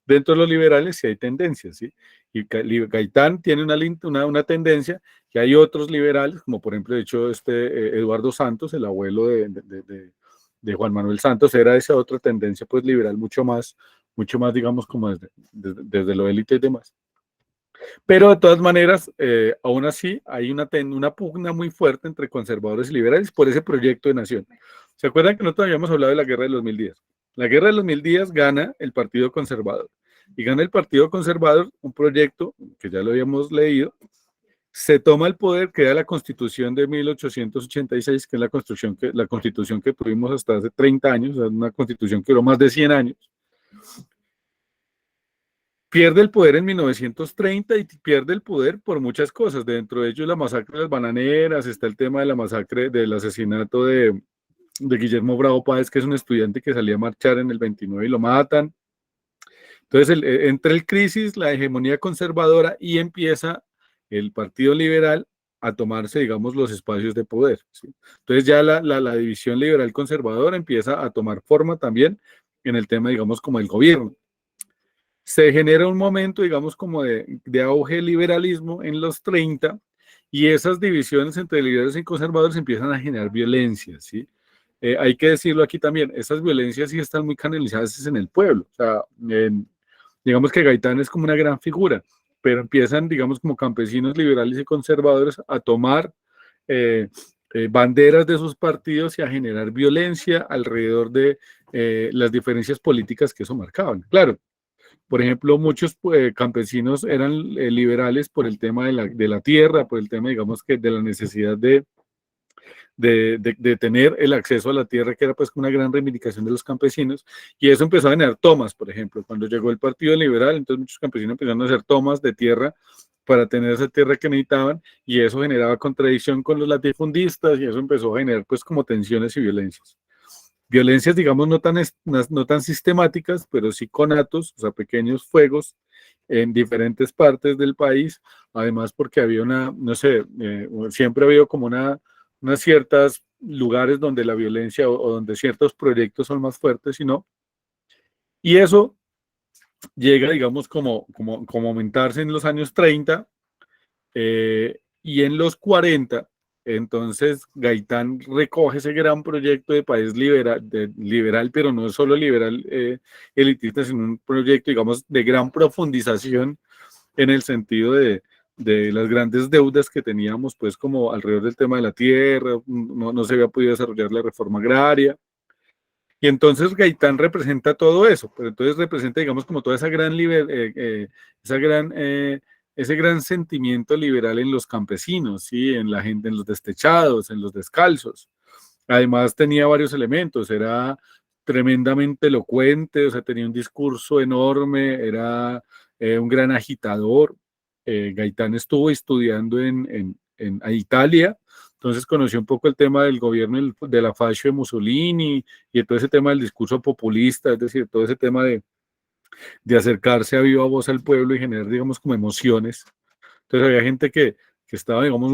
Dentro de los liberales sí hay tendencias, ¿sí? Y Gaitán tiene una tendencia, que hay otros liberales, como por ejemplo, de hecho, Eduardo Santos, el abuelo de Juan Manuel Santos, era esa otra tendencia, pues liberal, mucho más, digamos, como desde lo élite y demás. Pero de todas maneras, aún así, hay una pugna muy fuerte entre conservadores y liberales por ese proyecto de nación. ¿Se acuerdan que nosotros habíamos hablado de la Guerra de los 1000 días? La Guerra de los 1000 días gana el Partido Conservador. Y gana el Partido Conservador un proyecto que ya lo habíamos leído. Se toma el poder, crea la Constitución de 1886, que es la Constitución que tuvimos hasta hace 30 años, o sea, una Constitución que duró más de 100 años. Pierde el poder en 1930 y pierde el poder por muchas cosas, dentro de ellos la masacre de las bananeras, está el tema de la masacre del asesinato de Guillermo Bravo Páez, que es un estudiante que salía a marchar en el 29 y lo matan. Entonces entra el crisis, la hegemonía conservadora y empieza el Partido Liberal a tomarse, digamos, los espacios de poder, ¿sí? Entonces ya la división liberal conservadora empieza a tomar forma también en el tema, digamos, como el gobierno. Se genera un momento, digamos, como de auge del liberalismo en los 30 y esas divisiones entre liberales y conservadores empiezan a generar violencia, ¿sí? Hay que decirlo aquí también, esas violencias sí están muy canalizadas en el pueblo, o sea, digamos que Gaitán es como una gran figura, pero empiezan, digamos, como campesinos liberales y conservadores a tomar banderas de sus partidos y a generar violencia alrededor de las diferencias políticas que eso marcaban. Claro, por ejemplo, muchos campesinos eran liberales por el tema de la tierra, por el tema, digamos, que de la necesidad de de tener el acceso a la tierra, que era pues una gran reivindicación de los campesinos, y eso empezó a generar tomas, por ejemplo, cuando llegó el Partido Liberal, entonces muchos campesinos empezaron a hacer tomas de tierra para tener esa tierra que necesitaban, y eso generaba contradicción con los latifundistas, y eso empezó a generar pues como tensiones y violencias. Violencias, digamos, no tan sistemáticas, pero sí conatos, o sea, pequeños fuegos en diferentes partes del país, además porque había no sé, siempre ha habido como unas ciertas lugares donde la violencia o donde ciertos proyectos son más fuertes y no. Y eso llega, digamos, como aumentarse en los años 30 y en los 40. Entonces Gaitán recoge ese gran proyecto de país liberal, pero no solo liberal elitista, sino un proyecto, digamos, de gran profundización en el sentido de las grandes deudas que teníamos, pues como alrededor del tema de la tierra, no se había podido desarrollar la reforma agraria. Y entonces Gaitán representa todo eso, pero entonces representa, digamos, como toda esa ese gran sentimiento liberal en los campesinos, ¿sí? En la gente, en los destechados, en los descalzos. Además tenía varios elementos, era tremendamente elocuente, o sea, tenía un discurso enorme, era un gran agitador. Gaitán estuvo estudiando en Italia, entonces conoció un poco el tema del gobierno de la fascio de Mussolini y todo ese tema del discurso populista, es decir, todo ese tema de acercarse a viva voz al pueblo y generar, digamos, como emociones. Entonces había gente que estaba, digamos,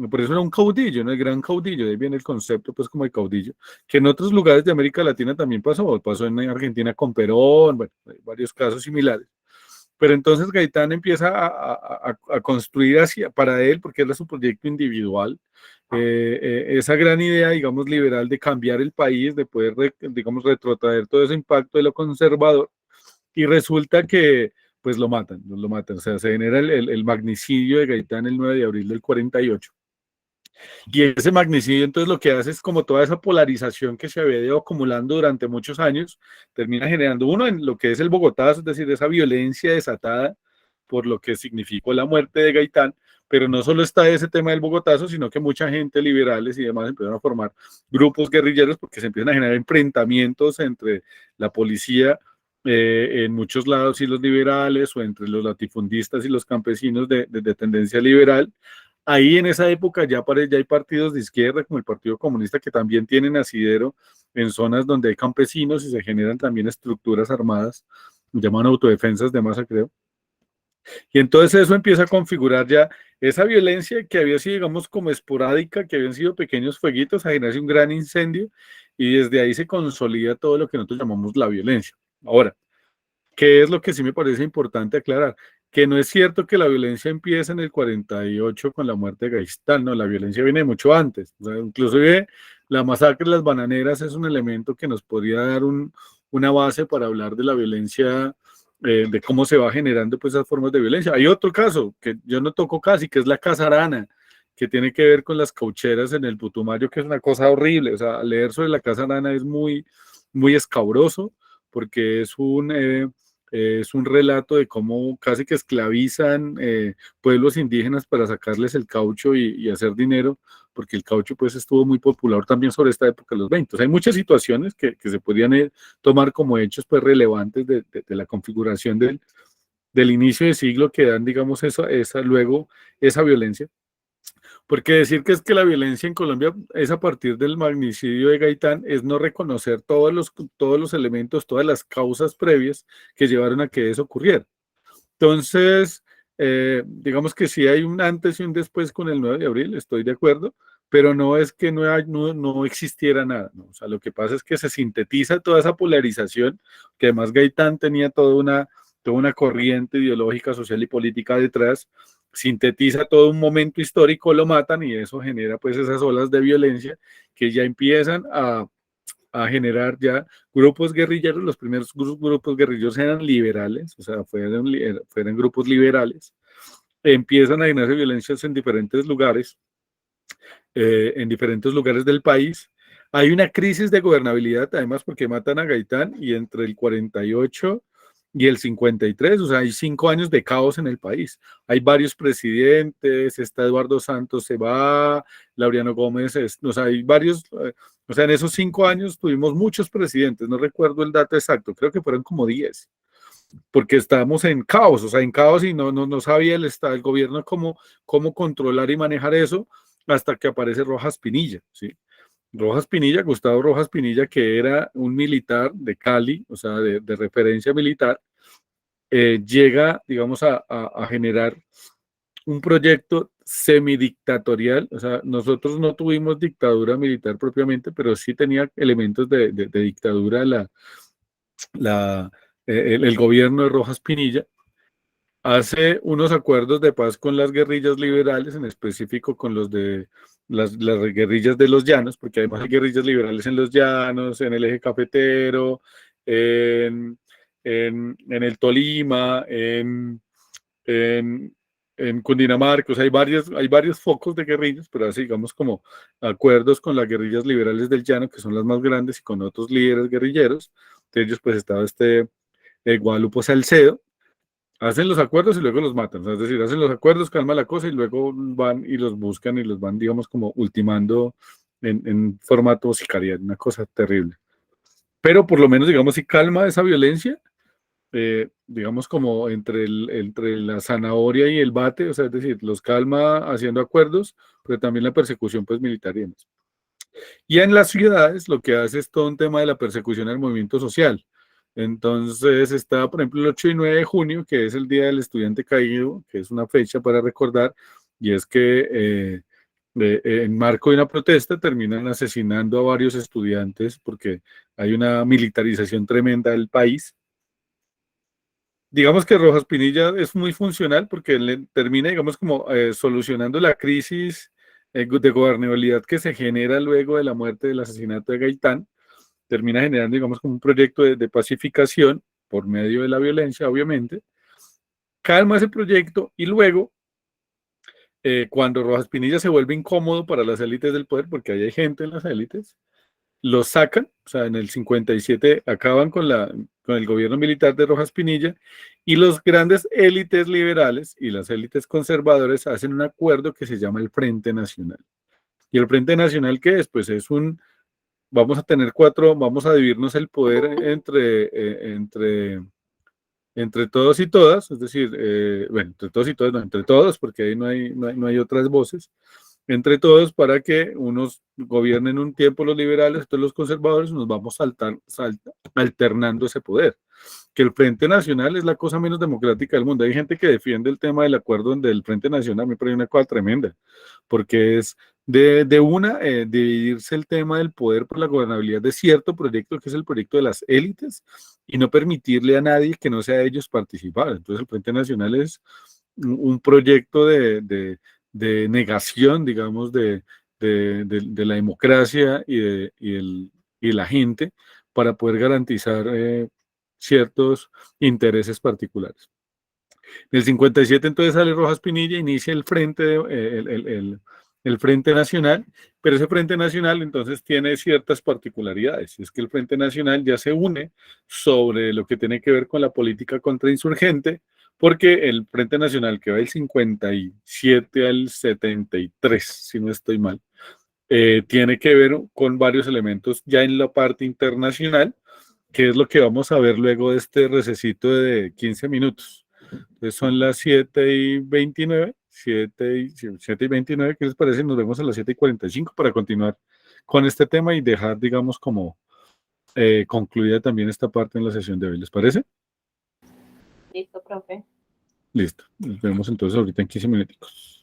por eso era un caudillo, ¿no? El gran caudillo, de ahí viene el concepto, pues, como de caudillo, que en otros lugares de América Latina también pasó en Argentina con Perón, bueno, hay varios casos similares. Pero entonces Gaitán empieza a construir para él, porque era su proyecto individual, esa gran idea, digamos, liberal de cambiar el país, de poder, digamos, retrotraer todo ese impacto de lo conservador, y resulta que, pues, lo matan, o sea, se genera el magnicidio de Gaitán el 9 de abril del 48. Y ese magnicidio entonces lo que hace es como toda esa polarización que se había ido acumulando durante muchos años, termina generando uno en lo que es el Bogotazo, es decir, esa violencia desatada por lo que significó la muerte de Gaitán, pero no solo está ese tema del Bogotazo, sino que mucha gente, liberales y demás, empezaron a formar grupos guerrilleros porque se empiezan a generar enfrentamientos entre la policía en muchos lados y los liberales, o entre los latifundistas y los campesinos de tendencia liberal. Ahí en esa época ya hay partidos de izquierda, como el Partido Comunista, que también tienen asidero en zonas donde hay campesinos y se generan también estructuras armadas, llaman autodefensas de masa, creo. Y entonces eso empieza a configurar ya esa violencia que había sido, digamos, como esporádica, que habían sido pequeños fueguitos, a generarse un gran incendio, y desde ahí se consolida todo lo que nosotros llamamos la violencia. Ahora, ¿qué es lo que sí me parece importante aclarar? Que no es cierto que la violencia empieza en el 48 con la muerte de Gaitán, no, la violencia viene mucho antes. O sea, inclusive la masacre de las bananeras es un elemento que nos podría dar una base para hablar de la violencia, de cómo se va generando pues esas formas de violencia. Hay otro caso que yo no toco casi, que es la Casarana, que tiene que ver con las caucheras en el Putumayo, que es una cosa horrible. O sea, leer sobre la Casarana es muy, muy escabroso, porque es un relato de cómo casi que esclavizan pueblos indígenas para sacarles el caucho y hacer dinero, porque el caucho pues estuvo muy popular también sobre esta época de los 20. O sea, hay muchas situaciones que se podrían tomar como hechos pues relevantes de la configuración del inicio de siglo, que dan, digamos, luego esa violencia. Porque decir que es que la violencia en Colombia es a partir del magnicidio de Gaitán es no reconocer todos los elementos, todas las causas previas que llevaron a que eso ocurriera. Entonces, digamos que sí hay un antes y un después con el 9 de abril, estoy de acuerdo, pero no es que no existiera nada, ¿no? O sea, lo que pasa es que se sintetiza toda esa polarización, que además Gaitán tenía toda una corriente ideológica, social y política detrás, sintetiza todo un momento histórico, lo matan, y eso genera pues esas olas de violencia que ya empiezan a generar ya grupos guerrilleros. Los primeros grupos guerrilleros eran liberales, o sea, fueron grupos liberales. Empiezan a generarse violencias en diferentes lugares del país. Hay una crisis de gobernabilidad, además, porque matan a Gaitán, y entre el 48 y el 53, o sea, hay 5 años de caos en el país. Hay varios presidentes, está Eduardo Santos se va, Laureano Gómez, o sea, hay varios, o sea, en esos 5 años tuvimos muchos presidentes, no recuerdo el dato exacto, creo que fueron como 10, porque estábamos en caos, o sea, en caos y no sabía el gobierno cómo controlar y manejar eso hasta que aparece Rojas Pinilla, ¿sí? Rojas Pinilla, Gustavo Rojas Pinilla, que era un militar de Cali, o sea, de referencia militar, llega, digamos, a generar un proyecto semidictatorial, o sea, nosotros no tuvimos dictadura militar propiamente, pero sí tenía elementos de dictadura la, el gobierno de Rojas Pinilla, hace unos acuerdos de paz con las guerrillas liberales, en específico con los de las guerrillas de los llanos, porque además hay guerrillas liberales en los llanos, en el eje cafetero, en, en el Tolima, en, en Cundinamarca, o sea, hay varios focos de guerrillas, pero así digamos como acuerdos con las guerrillas liberales del llano, que son las más grandes, y con otros líderes guerrilleros. De ellos pues estaba Guadalupe Salcedo, hacen los acuerdos y luego los matan. O sea, es decir, hacen los acuerdos, calma la cosa y luego van y los buscan y los van, digamos, como ultimando en formato sicarial, una cosa terrible. Pero por lo menos, digamos, si calma esa violencia, digamos, como entre la zanahoria y el bate, o sea, es decir, los calma haciendo acuerdos, pero también la persecución, pues, militar y demás. Y en las ciudades lo que hace es todo un tema de la persecución al movimiento social. Entonces está, por ejemplo, el 8 y 9 de junio, que es el Día del Estudiante Caído, que es una fecha para recordar, y es que en marco de una protesta terminan asesinando a varios estudiantes porque hay una militarización tremenda del país. Digamos que Rojas Pinilla es muy funcional porque le termina, digamos, como solucionando la crisis de gobernabilidad que se genera luego de la muerte del asesinato de Gaitán, termina generando, digamos, como un proyecto de pacificación por medio de la violencia, obviamente, calma ese proyecto y luego, cuando Rojas Pinilla se vuelve incómodo para las élites del poder, porque ahí hay gente en las élites, los sacan, o sea, en el 57 acaban con el gobierno militar de Rojas Pinilla y los grandes élites liberales y las élites conservadoras hacen un acuerdo que se llama el Frente Nacional. ¿Y el Frente Nacional qué es? Pues es vamos a tener vamos a dividirnos el poder entre todos y todas, es decir, bueno, entre todos y todas, no, entre todos, porque ahí no hay otras voces, entre todos para que unos gobiernen un tiempo los liberales, otros los conservadores, nos vamos alternando ese poder. Que el Frente Nacional es la cosa menos democrática del mundo. Hay gente que defiende el tema del acuerdo del Frente Nacional, me parece una cosa tremenda, porque es dividirse el tema del poder por la gobernabilidad de cierto proyecto, que es el proyecto de las élites, y no permitirle a nadie que no sea ellos participar. Entonces el Frente Nacional es un proyecto de negación, digamos, de la democracia y la gente para poder garantizar ciertos intereses particulares. En el 57 entonces sale Rojas Pinilla, inicia el Frente Nacional, pero ese Frente Nacional entonces tiene ciertas particularidades. Es que el Frente Nacional ya se une sobre lo que tiene que ver con la política contrainsurgente, porque el Frente Nacional que va del 57 al 73, si no estoy mal, tiene que ver con varios elementos ya en la parte internacional, que es lo que vamos a ver luego de este recesito de 15 minutos. Entonces son las 7:29, 7:29, ¿qué les parece? Nos vemos a las 7:45 para continuar con este tema y dejar, digamos, como concluida también esta parte en la sesión de hoy. ¿Les parece? Listo, profe. Listo. Nos vemos entonces ahorita en 15 minutos.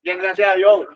Bien, gracias a Dios.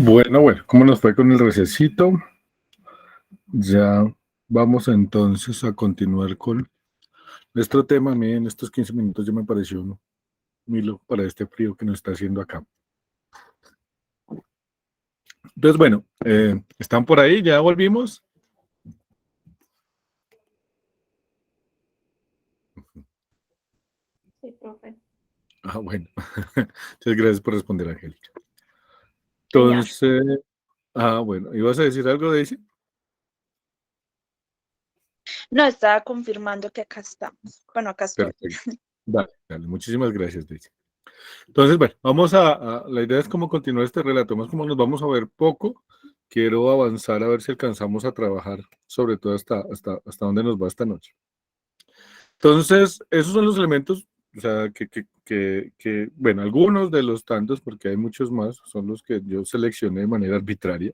Bueno, ¿cómo nos fue con el recesito? Ya vamos entonces a continuar con nuestro tema. A mí en estos 15 minutos ya me pareció un milo para este frío que nos está haciendo acá. Entonces, bueno, ¿están por ahí? ¿Ya volvimos? Sí, profe. Ah, bueno. Muchas gracias por responder, Angélica. Sí, ya. Entonces, bueno, ¿ibas a decir algo, Daisy? No, estaba confirmando que acá estamos. Bueno, acá estoy. Perfecto. Dale, muchísimas gracias, Daisy. Entonces, bueno, la idea es como continuar este relato, más como nos vamos a ver poco, quiero avanzar a ver si alcanzamos a trabajar, sobre todo hasta dónde nos va esta noche. Entonces, esos son los elementos, o sea, bueno, algunos de los tantos, porque hay muchos más, son los que yo seleccioné de manera arbitraria.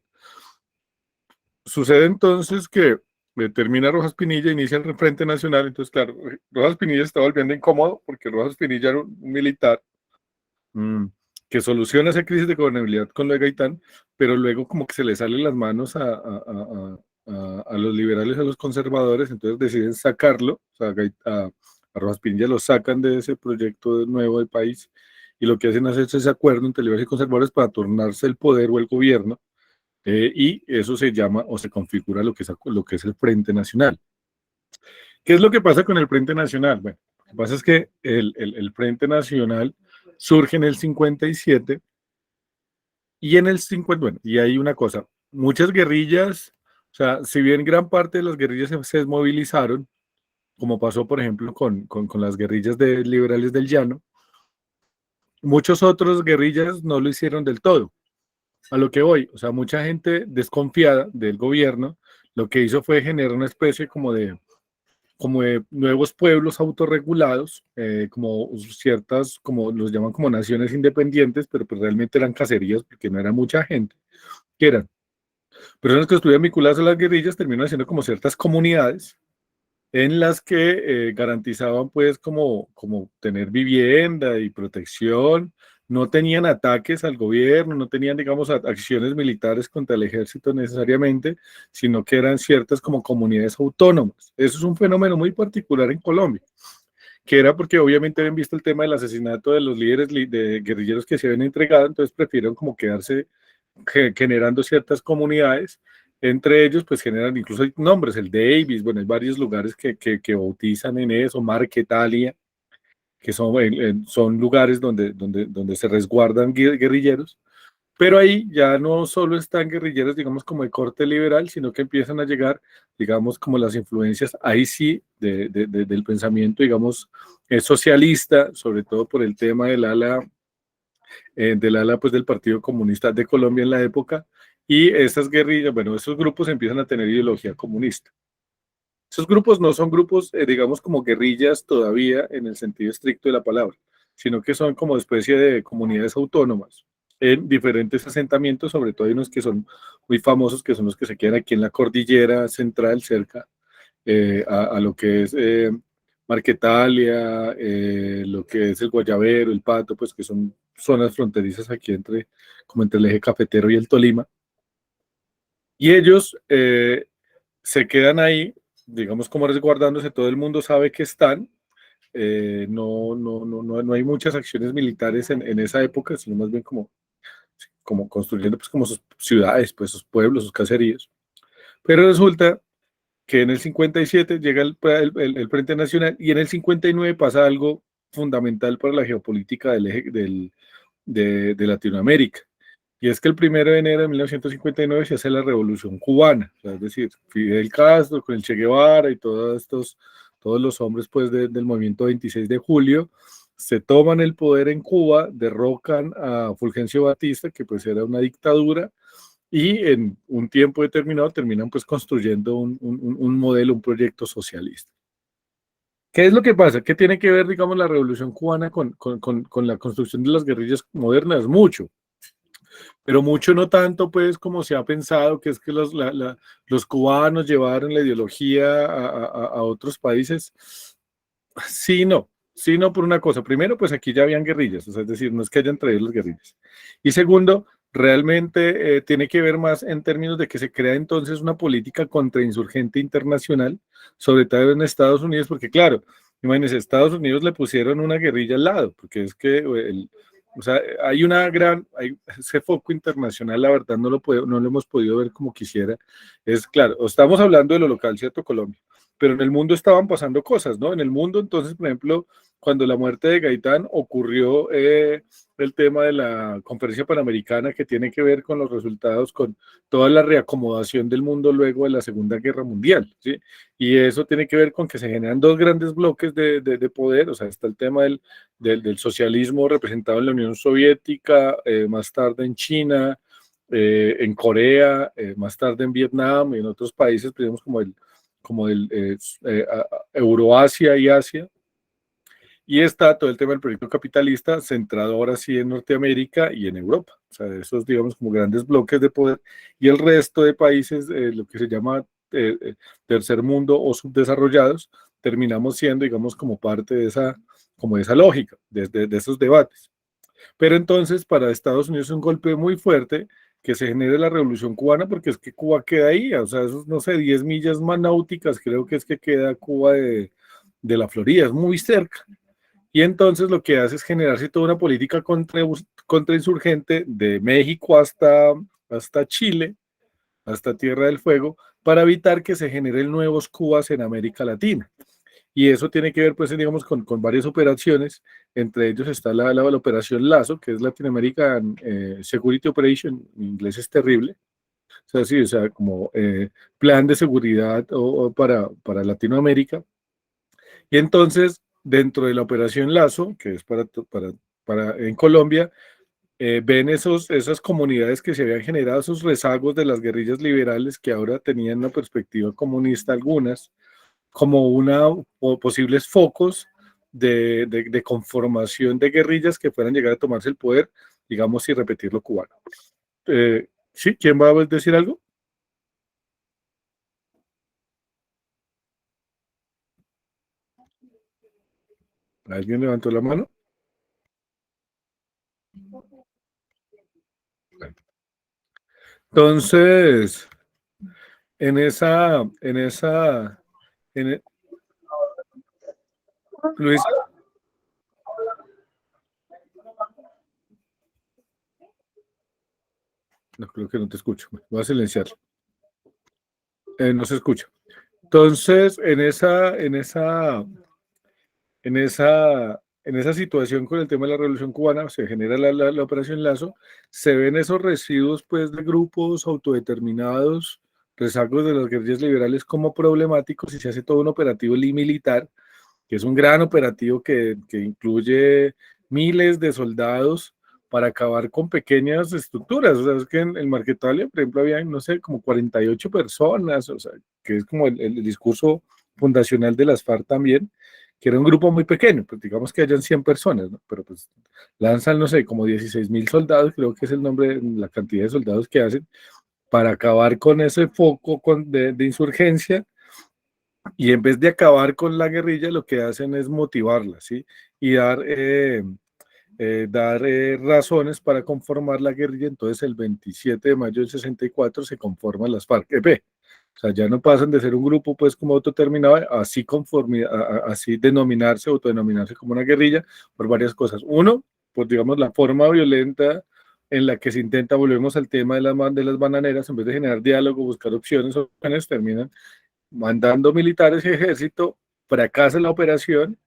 Sucede entonces que termina Rojas Pinilla, inicia el Frente Nacional, entonces, claro, Rojas Pinilla está volviendo incómodo, porque Rojas Pinilla era un militar, que soluciona esa crisis de gobernabilidad con lo de Gaitán, pero luego como que se le salen las manos a los liberales, a los conservadores, entonces deciden sacarlo, o sea, a Rojas Pinilla lo sacan de ese proyecto nuevo del país, y lo que hacen es ese acuerdo entre liberales y conservadores para tornarse el poder o el gobierno, y eso se llama o se configura lo que es el Frente Nacional. ¿Qué es lo que pasa con el Frente Nacional? Bueno, lo que pasa es que el Frente Nacional surge en el 57 y en el 50, bueno, y hay una cosa, muchas guerrillas, o sea, si bien gran parte de las guerrillas se desmovilizaron, como pasó por ejemplo con las guerrillas de liberales del Llano, muchos otros guerrillas no lo hicieron del todo. A lo que voy, o sea, mucha gente desconfiada del gobierno, lo que hizo fue generar una especie como de nuevos pueblos autorregulados, como ciertas, como los llaman como naciones independientes, pero pues realmente eran cacerías porque no era mucha gente, que eran personas que estuvieron vinculadas a las guerrillas, terminaron haciendo como ciertas comunidades en las que garantizaban pues como tener vivienda y protección, no tenían ataques al gobierno, no tenían digamos acciones militares contra el ejército necesariamente, sino que eran ciertas como comunidades autónomas. Eso es un fenómeno muy particular en Colombia, que era porque obviamente habían visto el tema del asesinato de los líderes de guerrilleros que se habían entregado, entonces prefirieron como quedarse generando ciertas comunidades. Entre ellos, pues generan incluso hay nombres, el Davis, bueno, hay varios lugares que bautizan en eso, Marquetalia, que son lugares donde se resguardan guerrilleros, pero ahí ya no solo están guerrilleros, digamos, como de corte liberal, sino que empiezan a llegar, digamos, como las influencias, ahí sí, del pensamiento, digamos, socialista, sobre todo por el tema del ala pues, del Partido Comunista de Colombia en la época, y esas guerrillas, bueno, esos grupos empiezan a tener ideología comunista. Esos grupos no son grupos, digamos, como guerrillas todavía en el sentido estricto de la palabra, sino que son como especie de comunidades autónomas en diferentes asentamientos, sobre todo hay unos que son muy famosos, que son los que se quedan aquí en la cordillera central, cerca a lo que es Marquetalia, lo que es el Guayabero, el Pato, pues que son zonas fronterizas aquí como entre el eje cafetero y el Tolima. Y ellos se quedan ahí, digamos como resguardándose, todo el mundo sabe que están, no hay muchas acciones militares en esa época, sino más bien como construyendo pues como sus ciudades, pues sus pueblos, sus caseríos. Pero resulta que en el 57 llega el Frente Nacional y en el 59 pasa algo fundamental para la geopolítica de Latinoamérica. Y es que el 1 de enero de 1959 se hace la Revolución Cubana, o sea, es decir, Fidel Castro con el Che Guevara y todos los hombres pues, del movimiento 26 de julio, se toman el poder en Cuba, derrocan a Fulgencio Batista, que pues era una dictadura, y en un tiempo determinado terminan pues construyendo un modelo, un proyecto socialista. ¿Qué es lo que pasa? ¿Qué tiene que ver, digamos, la Revolución Cubana con la construcción de las guerrillas modernas? Mucho, pero mucho no tanto pues como se ha pensado, que es que los cubanos llevaron la ideología a otros países. Sí, no por una cosa. Primero, pues aquí ya habían guerrillas, o sea, es decir, no es que hayan traído las guerrillas. Y segundo, realmente tiene que ver más en términos de que se crea entonces una política contrainsurgente internacional, sobre todo en Estados Unidos, porque claro, imagínense, Estados Unidos le pusieron una guerrilla al lado, porque es que o sea, hay ese foco internacional, la verdad no lo hemos podido ver como quisiera. Es claro, estamos hablando de lo local, ¿cierto? Colombia, pero en el mundo estaban pasando cosas, ¿no? En el mundo, entonces, por ejemplo, cuando la muerte de Gaitán ocurrió el tema de la conferencia panamericana que tiene que ver con los resultados, con toda la reacomodación del mundo luego de la Segunda Guerra Mundial, ¿sí? Y eso tiene que ver con que se generan dos grandes bloques de poder, o sea, está el tema del socialismo representado en la Unión Soviética, más tarde en China, en Corea, más tarde en Vietnam y en otros países, digamos, Euroasia y Asia. Y está todo el tema del proyecto capitalista centrado ahora sí en Norteamérica y en Europa. O sea, esos, digamos, como grandes bloques de poder. Y el resto de países, lo que se llama tercer mundo o subdesarrollados, terminamos siendo, digamos, como parte de esa lógica, de esos debates. Pero entonces, para Estados Unidos es un golpe muy fuerte que se genere la revolución cubana, porque es que Cuba queda ahí, o sea, esos, no sé, 10 millas más náuticas, creo que es que queda Cuba de la Florida, es muy cerca. Y entonces lo que hace es generarse toda una política contrainsurgente de México hasta Chile, hasta Tierra del Fuego, para evitar que se generen nuevos Cubas en América Latina. Y eso tiene que ver, pues, digamos, con varias operaciones. Entre ellos está la operación Lazo, que es Latin American Security Operation, en inglés es terrible. O sea, sí, o sea, como plan de seguridad o para Latinoamérica. Y entonces, dentro de la operación Lazo, que es en Colombia, ven esas comunidades que se habían generado, esos rezagos de las guerrillas liberales que ahora tenían una perspectiva comunista algunas, como posibles focos de conformación de guerrillas que fueran llegar a tomarse el poder, digamos, y repetir lo cubano. ¿Sí? ¿Quién va a decir algo? ¿Alguien levantó la mano? Entonces, en Luis, no creo que no te escucho, voy a silenciarlo. No se escucha. Entonces, en esa situación con el tema de la Revolución Cubana, se genera la Operación Lazo, se ven esos residuos pues, de grupos autodeterminados, rezagos de las guerrillas liberales como problemáticos y se hace todo un operativo militar, que es un gran operativo que incluye miles de soldados para acabar con pequeñas estructuras. O sea, es que en Marquetalia, por ejemplo, había, no sé, como 48 personas, o sea, que es como el discurso fundacional de las FARC también, que era un grupo muy pequeño, pues digamos que hayan 100 personas, ¿no? Pero pues lanzan, no sé, como 16.000 soldados, creo que es el nombre, la cantidad de soldados que hacen, para acabar con ese foco de insurgencia, y en vez de acabar con la guerrilla, lo que hacen es motivarla, ¿sí? Y dar razones para conformar la guerrilla. Entonces, el 27 de mayo del 64 se conforman las FARC-EP. O sea, ya no pasan de ser un grupo, pues, como autodeterminado, así denominarse, autodenominarse como una guerrilla, por varias cosas. Uno, pues, digamos, la forma violenta en la que se intenta, volvemos al tema de las bananeras, en vez de generar diálogo, buscar opciones, terminan mandando militares y ejército, fracasa la operación.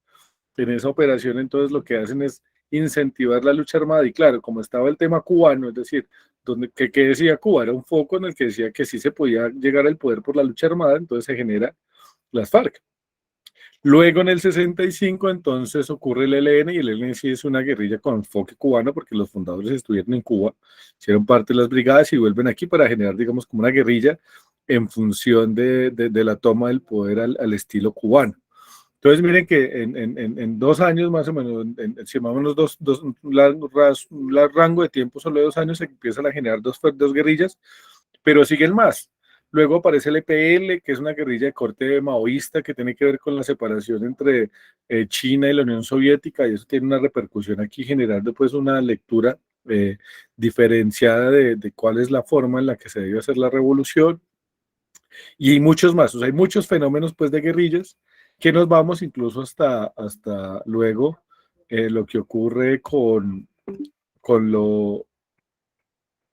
En esa operación entonces lo que hacen es incentivar la lucha armada, y claro, como estaba el tema cubano, es decir, ¿qué decía Cuba? Era un foco en el que decía que sí se podía llegar al poder por la lucha armada, entonces se genera las FARC. Luego en el 65 entonces ocurre el ELN, y el ELN sí es una guerrilla con enfoque cubano porque los fundadores estuvieron en Cuba, hicieron parte de las brigadas y vuelven aquí para generar, digamos, como una guerrilla en función de la toma del poder al estilo cubano. Entonces, miren que en 2 años más o menos, si más o menos un rango de tiempo solo de 2 años, se empiezan a generar dos guerrillas, pero siguen más. Luego aparece el EPL, que es una guerrilla de corte maoísta que tiene que ver con la separación entre China y la Unión Soviética, y eso tiene una repercusión aquí, generando pues una lectura diferenciada de cuál es la forma en la que se debe hacer la revolución, y muchos más. O sea, hay muchos fenómenos pues de guerrillas que nos vamos incluso hasta luego lo que ocurre con, lo,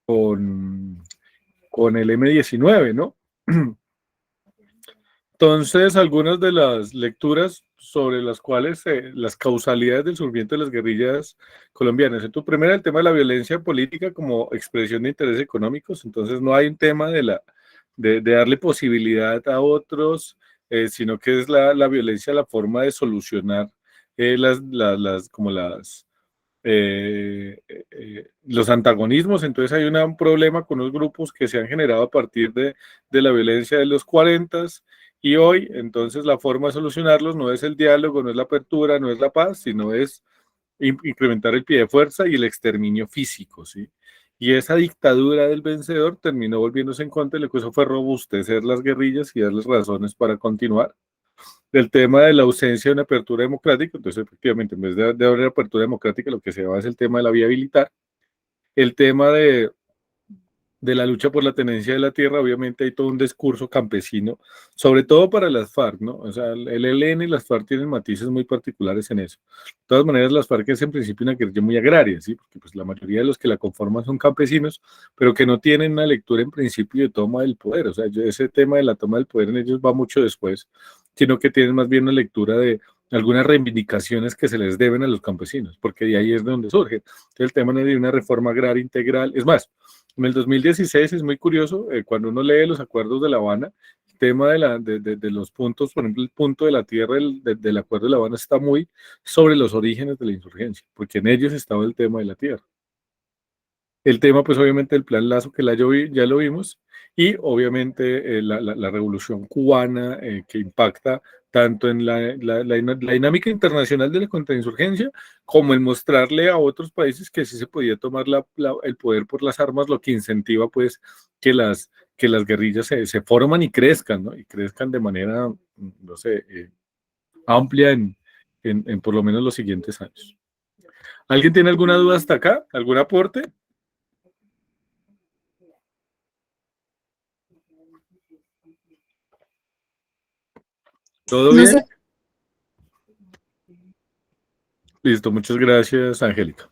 con el M-19, ¿no? Entonces, algunas de las lecturas sobre las cuales las causalidades del surgimiento de las guerrillas colombianas. Entonces, primero, el tema de la violencia política como expresión de intereses económicos. Entonces, no hay un tema de darle posibilidad a otros, sino que es la violencia la forma de solucionar los antagonismos. Entonces hay un problema con los grupos que se han generado a partir de la violencia de los 40 y hoy. Entonces la forma de solucionarlos no es el diálogo, no es la apertura, no es la paz, sino es incrementar el pie de fuerza y el exterminio físico, ¿sí? Y esa dictadura del vencedor terminó volviéndose en contra, y lo que hizo fue robustecer las guerrillas y darles razones para continuar. Del tema de la ausencia de una apertura democrática, entonces efectivamente en vez de haber apertura democrática lo que se va es el tema de la vía militar, el tema de la lucha por la tenencia de la tierra. Obviamente hay todo un discurso campesino, sobre todo para las FARC, ¿no? O sea, el ELN y las FARC tienen matices muy particulares en eso. De todas maneras, las FARC es en principio una guerrilla muy agraria, ¿sí? Porque pues la mayoría de los que la conforman son campesinos, pero que no tienen una lectura en principio de toma del poder. O sea, ese tema de la toma del poder en ellos va mucho después, sino que tienen más bien una lectura de algunas reivindicaciones que se les deben a los campesinos, porque de ahí es de donde surge. Entonces, el tema de una reforma agraria integral, es más, en el 2016 es muy curioso, cuando uno lee los acuerdos de La Habana, el tema de los puntos, por ejemplo, el punto de la tierra del acuerdo de La Habana está muy sobre los orígenes de la insurgencia, porque en ellos estaba el tema de la tierra. El tema, pues obviamente, del Plan Lazo, que ya lo vimos, y obviamente la revolución cubana, que impacta tanto en la dinámica internacional de la contrainsurgencia, como en mostrarle a otros países que sí se podía tomar el poder por las armas, lo que incentiva pues que las guerrillas se forman y crezcan, ¿no? Y crezcan de manera, no sé, amplia en por lo menos los siguientes años. ¿Alguien tiene alguna duda hasta acá? ¿Algún aporte? ¿Todo bien? Listo, muchas gracias, Angélica.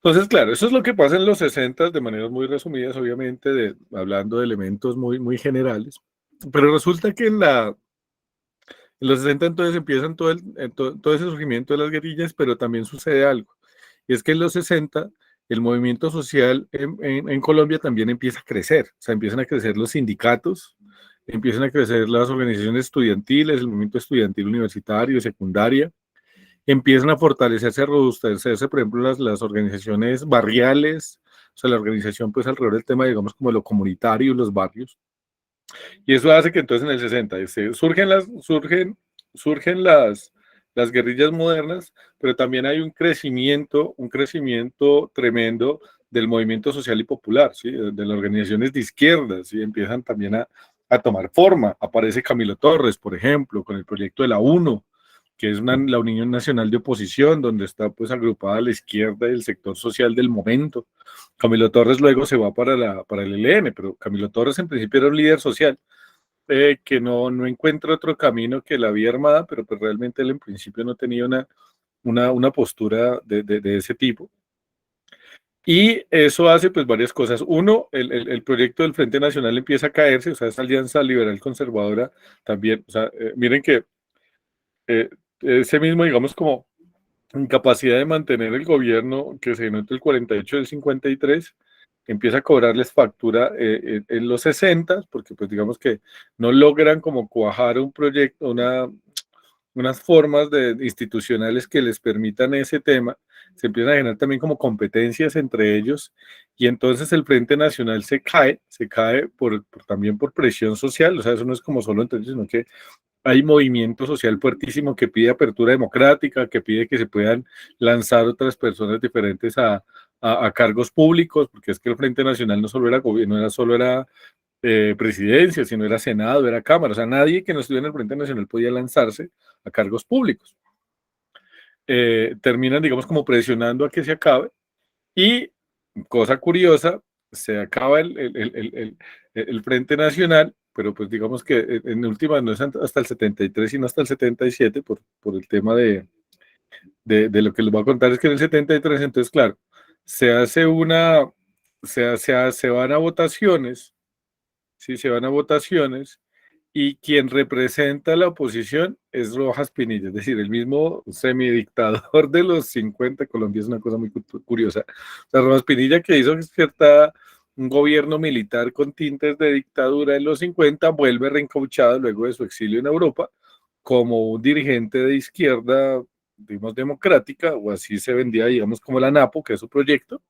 Entonces, claro, eso es lo que pasa en los 60 de maneras muy resumidas, obviamente, hablando de elementos muy, muy generales. Pero resulta que en los 60 entonces empiezan todo ese surgimiento de las guerrillas, pero también sucede algo. Y es que en los 60 el movimiento social en Colombia también empieza a crecer. O sea, empiezan a crecer los sindicatos, empiezan a crecer las organizaciones estudiantiles, el movimiento estudiantil universitario, secundaria, empiezan a fortalecerse, a robustecerse, por ejemplo, las organizaciones barriales, o sea, la organización pues alrededor del tema, digamos, como lo comunitario, los barrios. Y eso hace que entonces en el 60 surgen las guerrillas modernas, pero también hay un crecimiento tremendo del movimiento social y popular, ¿sí? De las organizaciones de izquierda, ¿sí? Empiezan también a tomar forma. Aparece Camilo Torres, por ejemplo, con el proyecto de la UNO, que es la Unión Nacional de Oposición, donde está pues agrupada la izquierda y el sector social del momento. Camilo Torres luego se va para el ELN, pero Camilo Torres en principio era un líder social, que no encuentra otro camino que la vía armada, pero pues realmente él en principio no tenía una postura de ese tipo. Y eso hace pues varias cosas. Uno, el proyecto del Frente Nacional empieza a caerse, o sea, esa alianza liberal conservadora también, o sea, miren que ese mismo, digamos, como incapacidad de mantener el gobierno que se dio entre el 48 y el 53, empieza a cobrarles factura en los 60, porque pues digamos que no logran como cuajar un proyecto, unas formas institucionales que les permitan ese tema. Se empiezan a generar también como competencias entre ellos, y entonces el Frente Nacional se cae también por presión social. O sea, eso no es como solo entre ellos, sino que hay movimiento social fuertísimo que pide apertura democrática, que pide que se puedan lanzar otras personas diferentes a cargos públicos, porque es que el Frente Nacional no solo era gobierno, era presidencia, sino era Senado, era Cámara. O sea, nadie que no estuviera en el Frente Nacional podía lanzarse a cargos públicos. Terminan, digamos, como presionando a que se acabe, Y, cosa curiosa, se acaba el Frente Nacional, pero pues digamos que en última no es hasta el 73, sino hasta el 77, por el tema de lo que les voy a contar, es que en el 73, entonces, claro, se hace una, se van a votaciones, sí, se van a votaciones, y quien representa a la oposición es Rojas Pinilla, es decir, el mismo semidictador de los 50. Colombia es una cosa muy curiosa. O sea, Rojas Pinilla, que hizo un gobierno militar con tintes de dictadura en los 50, vuelve reencauchado luego de su exilio en Europa como un dirigente de izquierda, digamos, democrática, o así se vendía, digamos, como la NAPO, que es su proyecto,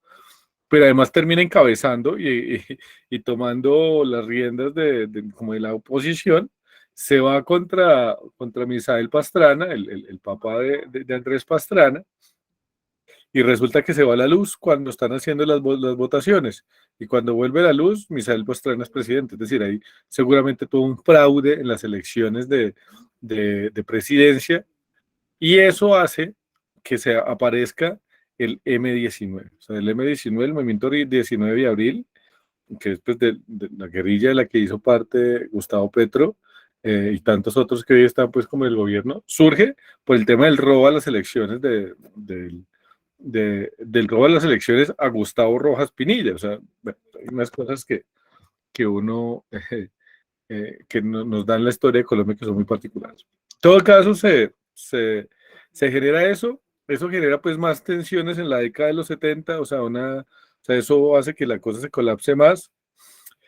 pero además termina encabezando y tomando las riendas como de la oposición, se va contra Misael Pastrana, el papá de Andrés Pastrana, y resulta que se va la luz cuando están haciendo las votaciones, y cuando vuelve la luz, Misael Pastrana es presidente, es decir, ahí seguramente tuvo un fraude en las elecciones de presidencia, y eso hace que se aparezca el M-19. O sea, el M-19, el movimiento 19 de abril, que es pues, de la guerrilla de la que hizo parte Gustavo Petro y tantos otros que hoy están pues como el gobierno, surge por el tema del robo a las elecciones del robo a las elecciones a Gustavo Rojas Pinilla. O sea, bueno, hay unas cosas que uno que nos dan la historia de Colombia que son muy particulares. En todo caso, se genera eso genera pues más tensiones en la década de los 70, o sea, eso hace que la cosa se colapse más,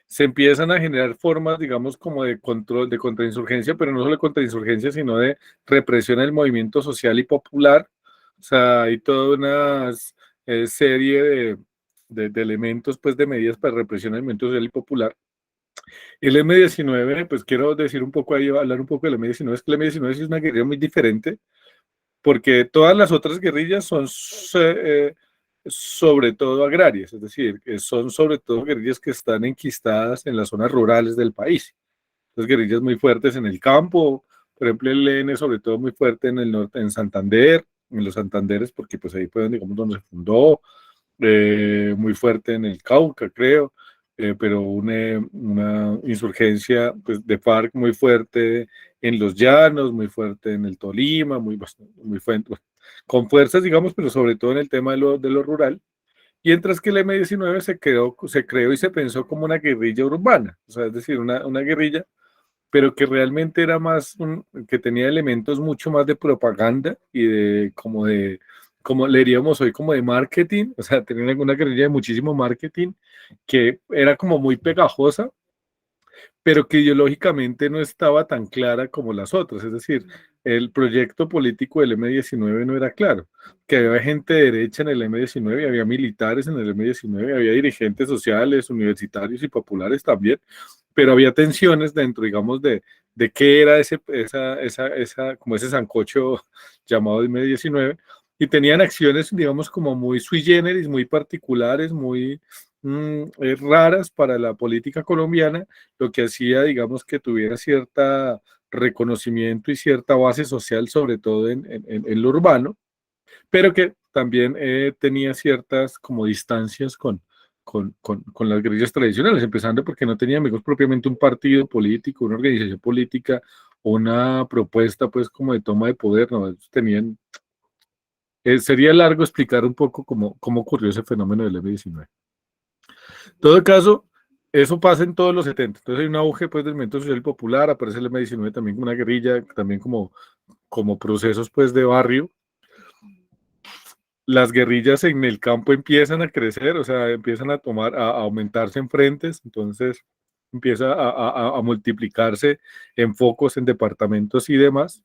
se empiezan a generar formas, digamos, como de control, de contrainsurgencia, pero no solo de contrainsurgencia, sino de represión del movimiento social y popular, o sea, hay toda una serie de elementos, pues, de medidas para represión del movimiento social y popular. El M-19, pues quiero decir un poco ahí, hablar un poco del M-19, es que el M-19 es una guerrilla muy diferente, porque todas las otras guerrillas son sobre todo agrarias, es decir, son sobre todo guerrillas que están enquistadas en las zonas rurales del país. Las guerrillas muy fuertes en el campo, por ejemplo, el ELN sobre todo muy fuerte en el norte, en Santander, en los Santanderes, porque pues ahí fue digamos, donde se fundó, muy fuerte en el Cauca, creo, pero una insurgencia pues, de FARC muy fuerte en los llanos, muy fuerte en el Tolima, muy fuerte, con fuerzas, digamos, pero sobre todo en el tema de lo rural. Y mientras que el M-19 se creó y se pensó como una guerrilla urbana, o sea, es decir, una guerrilla, pero que realmente era que tenía elementos mucho más de propaganda y como le diríamos hoy, como de marketing, o sea, tenía una guerrilla de muchísimo marketing, que era como muy pegajosa, pero que ideológicamente no estaba tan clara como las otras, es decir, el proyecto político del M-19 no era claro, que había gente de derecha en el M-19, había militares en el M-19, había dirigentes sociales, universitarios y populares también, pero había tensiones dentro, digamos, de qué era como ese sancocho llamado M-19, y tenían acciones, digamos, como muy sui generis, muy particulares, muy raras para la política colombiana, lo que hacía, digamos, que tuviera cierta reconocimiento y cierta base social, sobre todo en lo urbano, pero que también tenía ciertas como distancias con las guerrillas tradicionales, empezando porque no tenía, amigos, propiamente un partido político, una organización política, una propuesta pues como de toma de poder, no, tenían... sería largo explicar un poco cómo ocurrió ese fenómeno del M-19. En todo caso, eso pasa en todos los 70. Entonces hay un auge pues, del movimiento social popular, aparece el M-19 también como una guerrilla, también como procesos pues, de barrio. Las guerrillas en el campo empiezan a crecer, o sea, empiezan a aumentarse en frentes, entonces empieza a multiplicarse en focos, en departamentos y demás.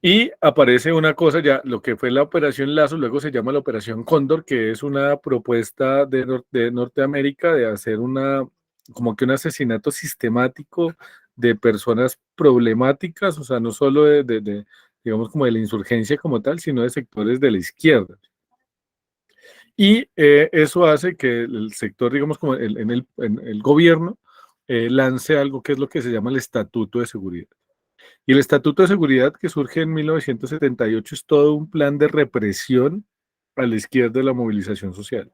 Y aparece una cosa ya, lo que fue la Operación Lazo, luego se llama la Operación Cóndor, que es una propuesta de Norteamérica de hacer como que un asesinato sistemático de personas problemáticas, o sea, no solo digamos, como de la insurgencia como tal, sino de sectores de la izquierda. Y eso hace que el sector, digamos, como en el gobierno, lance algo que es lo que se llama el Estatuto de Seguridad. Y el Estatuto de Seguridad que surge en 1978 es todo un plan de represión a la izquierda de la movilización social.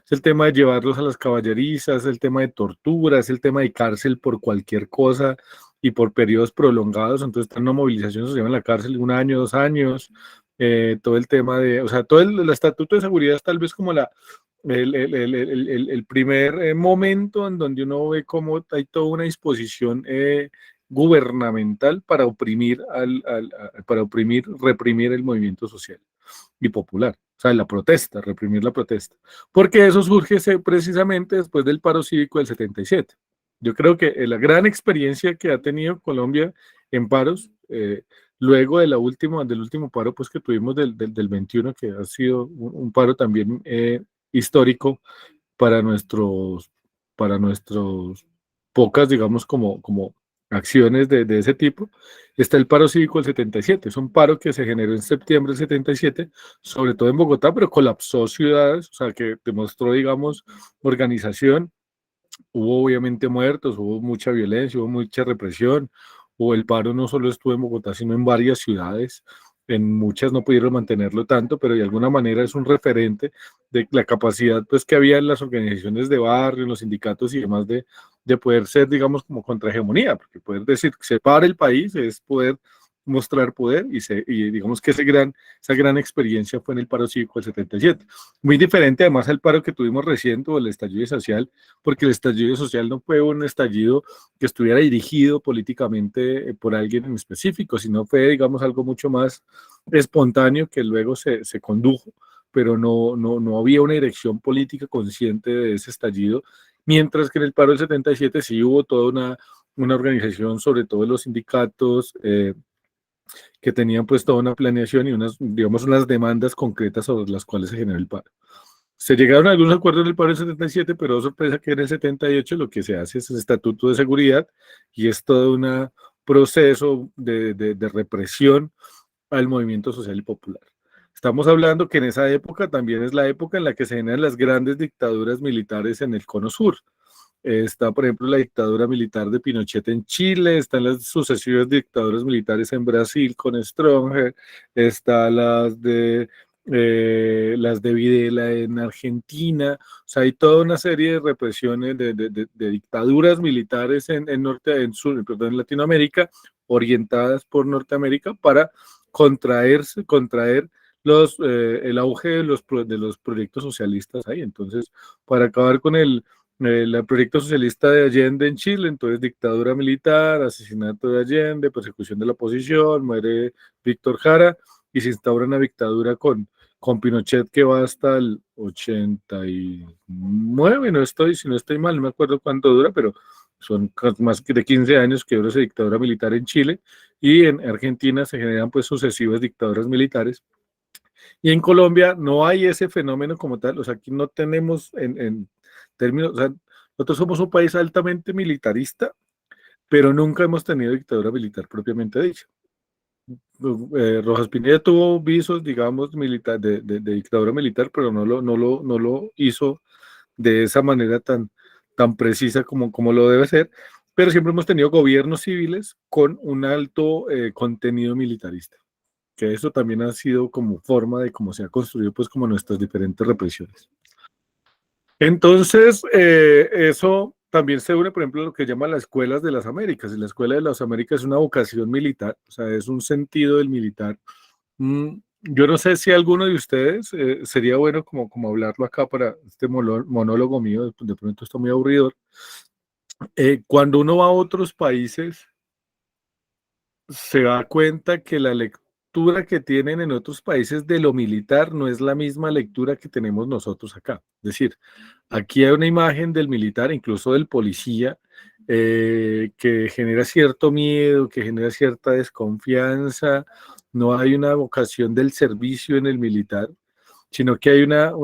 Es el tema de llevarlos a las caballerizas, es el tema de tortura, es el tema de cárcel por cualquier cosa y por periodos prolongados. Entonces, está en una movilización social en la cárcel 1 año, 2 años. Todo el tema de, o sea, todo el estatuto de seguridad es tal vez como el primer momento en donde uno ve cómo hay toda una disposición gubernamental para oprimir, reprimir el movimiento social y popular, o sea, la protesta, reprimir la protesta, porque eso surge precisamente después del paro cívico del 77. Yo creo que la gran experiencia que ha tenido Colombia en paros, luego del último paro pues, que tuvimos del 21, que ha sido un paro también histórico para nuestros pocas, digamos, como acciones de ese tipo, está el paro cívico del 77. Es un paro que se generó en septiembre del 77, sobre todo en Bogotá, pero colapsó ciudades, o sea, que demostró, digamos, organización. Hubo obviamente muertos, hubo mucha violencia, hubo mucha represión, o el paro no solo estuvo en Bogotá, sino en varias ciudades. En muchas no pudieron mantenerlo tanto, pero de alguna manera es un referente de la capacidad pues, que había en las organizaciones de barrio, en los sindicatos y demás de poder ser, digamos, como contrahegemonía, porque poder decir que se para el país es poder mostrar poder y digamos que esa gran experiencia fue en el paro cívico del 77. Muy diferente además al paro que tuvimos reciente o el estallido social, porque el estallido social no fue un estallido que estuviera dirigido políticamente por alguien en específico, sino fue, digamos, algo mucho más espontáneo que luego se condujo, pero no había una dirección política consciente de ese estallido, mientras que en el paro del 77 sí hubo toda una organización, sobre todo los sindicatos, que tenían pues toda una planeación y digamos, unas demandas concretas sobre las cuales se generó el paro. Se llegaron a algunos acuerdos en el paro del 77, pero sorpresa que en el 78 lo que se hace es el estatuto de seguridad y es todo un proceso de represión al movimiento social y popular. Estamos hablando que en esa época también es la época en la que se generan las grandes dictaduras militares en el Cono Sur. Está, por ejemplo, la dictadura militar de Pinochet en Chile, están las sucesivas dictaduras militares en Brasil con Stroessner, están las de Videla en Argentina, o sea, hay toda una serie de represiones de dictaduras militares en Latinoamérica, orientadas por Norteamérica para contraer el auge de los proyectos socialistas ahí. Entonces, para acabar con el proyecto socialista de Allende en Chile, entonces dictadura militar, asesinato de Allende, persecución de la oposición, muere Víctor Jara y se instaura una dictadura con Pinochet que va hasta el 89, si no estoy mal, no me acuerdo cuánto dura, pero son más de 15 años que dura esa dictadura militar en Chile, y en Argentina se generan pues sucesivas dictaduras militares. Y en Colombia no hay ese fenómeno como tal, o sea, aquí no tenemos en términos, o sea, nosotros somos un país altamente militarista, pero nunca hemos tenido dictadura militar propiamente dicha. Rojas Pinilla tuvo visos, digamos, de dictadura militar, pero no lo hizo de esa manera tan precisa como lo debe ser, pero siempre hemos tenido gobiernos civiles con un alto contenido militarista, que eso también ha sido como forma de cómo se ha construido pues como nuestras diferentes represiones. Entonces, eso también se une, por ejemplo, a lo que llaman las escuelas de las Américas, y la escuela de las Américas es una vocación militar, o sea, es un sentido del militar. Yo no sé si alguno de ustedes sería bueno como hablarlo acá para este monólogo mío, de pronto está muy aburridor. Cuando uno va a otros países, se da cuenta que la lectura que tienen en otros países de lo militar no es la misma lectura que tenemos nosotros acá. Es decir, aquí hay una imagen del militar, incluso del policía, que genera cierto miedo, que genera cierta desconfianza. No hay una vocación del servicio en el militar, sino que hay una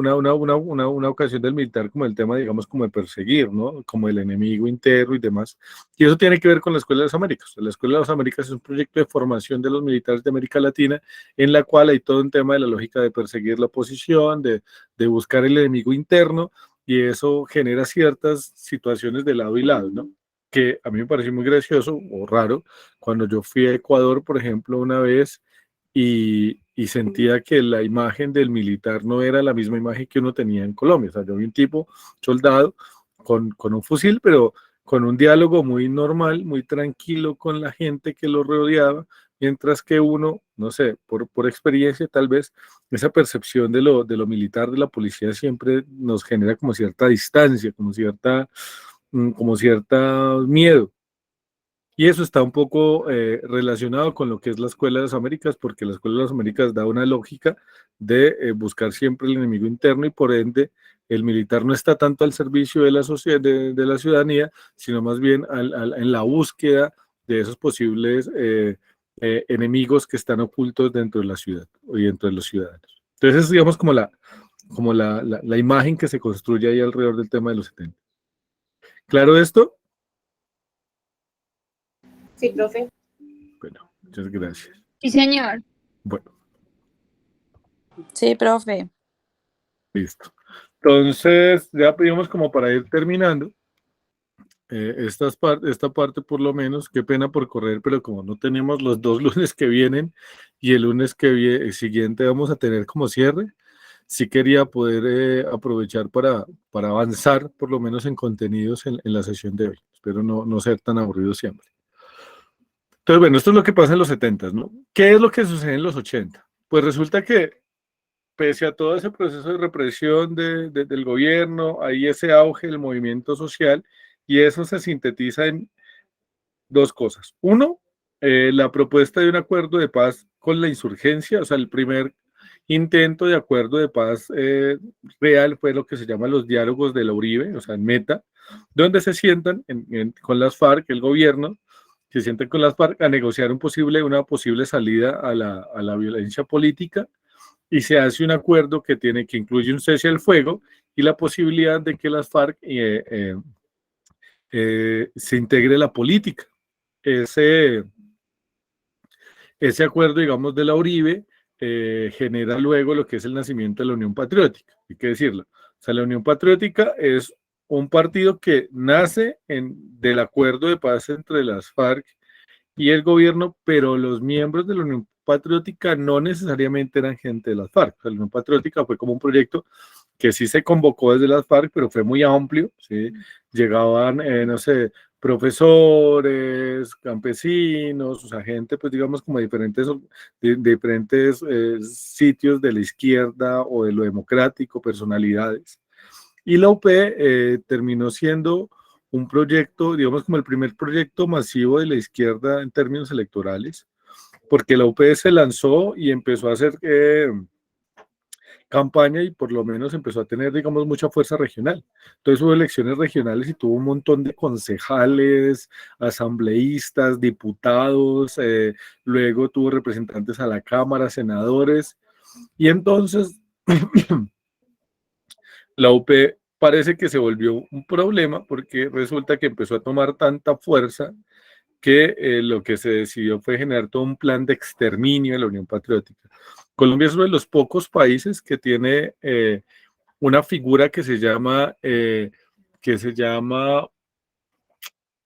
ocasión del militar como el tema, digamos, como de perseguir, ¿no? Como el enemigo interno y demás. Y eso tiene que ver con la Escuela de las Américas. La Escuela de las Américas es un proyecto de formación de los militares de América Latina, en la cual hay todo un tema de la lógica de perseguir la oposición, de buscar el enemigo interno, y eso genera ciertas situaciones de lado y lado, ¿no? Que a mí me pareció muy gracioso o raro cuando yo fui a Ecuador, por ejemplo, una vez, y y sentía que la imagen del militar no era la misma imagen que uno tenía en Colombia. O sea, yo vi un tipo soldado con un fusil, pero con un diálogo muy normal, muy tranquilo con la gente que lo rodeaba, mientras que uno, no sé, por experiencia tal vez, esa percepción de lo militar, de la policía, siempre nos genera como cierta distancia, como cierta miedo. Y eso está un poco relacionado con lo que es la Escuela de las Américas, porque la Escuela de las Américas da una lógica de buscar siempre el enemigo interno y por ende el militar no está tanto al servicio de la sociedad, de la ciudadanía, sino más bien en la búsqueda de esos posibles enemigos que están ocultos dentro de la ciudad y dentro de los ciudadanos. Entonces es, digamos, la imagen que se construye ahí alrededor del tema de los 70. ¿Claro esto? Sí, profe. Bueno, muchas gracias. Sí, señor. Bueno, Sí, profe. listo. Entonces, ya pedimos como para ir terminando. Esta parte por lo menos, qué pena por correr, pero como no tenemos los 2 lunes que vienen y el lunes siguiente vamos a tener como cierre, sí quería poder aprovechar para avanzar por lo menos en contenidos en la sesión de hoy. Espero no ser tan aburrido siempre. Entonces, bueno, esto es lo que pasa en los 70, ¿no? ¿Qué es lo que sucede en los 80? Pues resulta que pese a todo ese proceso de represión del gobierno, hay ese auge del movimiento social y eso se sintetiza en 2 cosas. Uno, la propuesta de un acuerdo de paz con la insurgencia, o sea, el primer intento de acuerdo de paz real fue lo que se llama los diálogos de la Uribe, o sea, en Meta, donde se sientan con las FARC, el gobierno, se sientan con las FARC a negociar una posible salida a la violencia política y se hace un acuerdo que incluye un cese al fuego y la posibilidad de que las FARC se integre la política. Ese acuerdo, digamos, de la Uribe genera luego lo que es el nacimiento de la Unión Patriótica, hay que decirlo. O sea, la Unión Patriótica es un partido que nace del acuerdo de paz entre las FARC y el gobierno, pero los miembros de la Unión Patriótica no necesariamente eran gente de las FARC. O sea, la Unión Patriótica fue como un proyecto que sí se convocó desde las FARC, pero fue muy amplio, ¿sí? Llegaban, no sé, profesores, campesinos, o sea, gente, pues digamos, como diferentes sitios de la izquierda o de lo democrático, personalidades. Y la UP terminó siendo un proyecto, digamos, como el primer proyecto masivo de la izquierda en términos electorales, porque la UP se lanzó y empezó a hacer campaña y por lo menos empezó a tener, digamos, mucha fuerza regional. Entonces hubo elecciones regionales y tuvo un montón de concejales, asambleístas, diputados, luego tuvo representantes a la Cámara, senadores, y entonces la UP parece que se volvió un problema porque resulta que empezó a tomar tanta fuerza que lo que se decidió fue generar todo un plan de exterminio de la Unión Patriótica. Colombia es uno de los pocos países que tiene una figura que se llama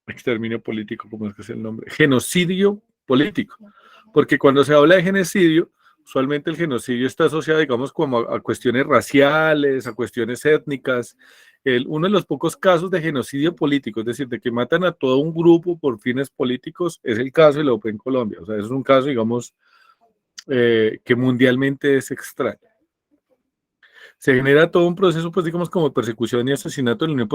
exterminio político, ¿cómo es que es el nombre? Genocidio político, porque cuando se habla de genocidio, usualmente el genocidio está asociado, digamos, como a cuestiones raciales, a cuestiones étnicas. Uno de los pocos casos de genocidio político, es decir, de que matan a todo un grupo por fines políticos, es el caso de la UP en Colombia. O sea, es un caso, digamos, que mundialmente es extraño. Se genera todo un proceso, pues digamos, como persecución y asesinato de la Unión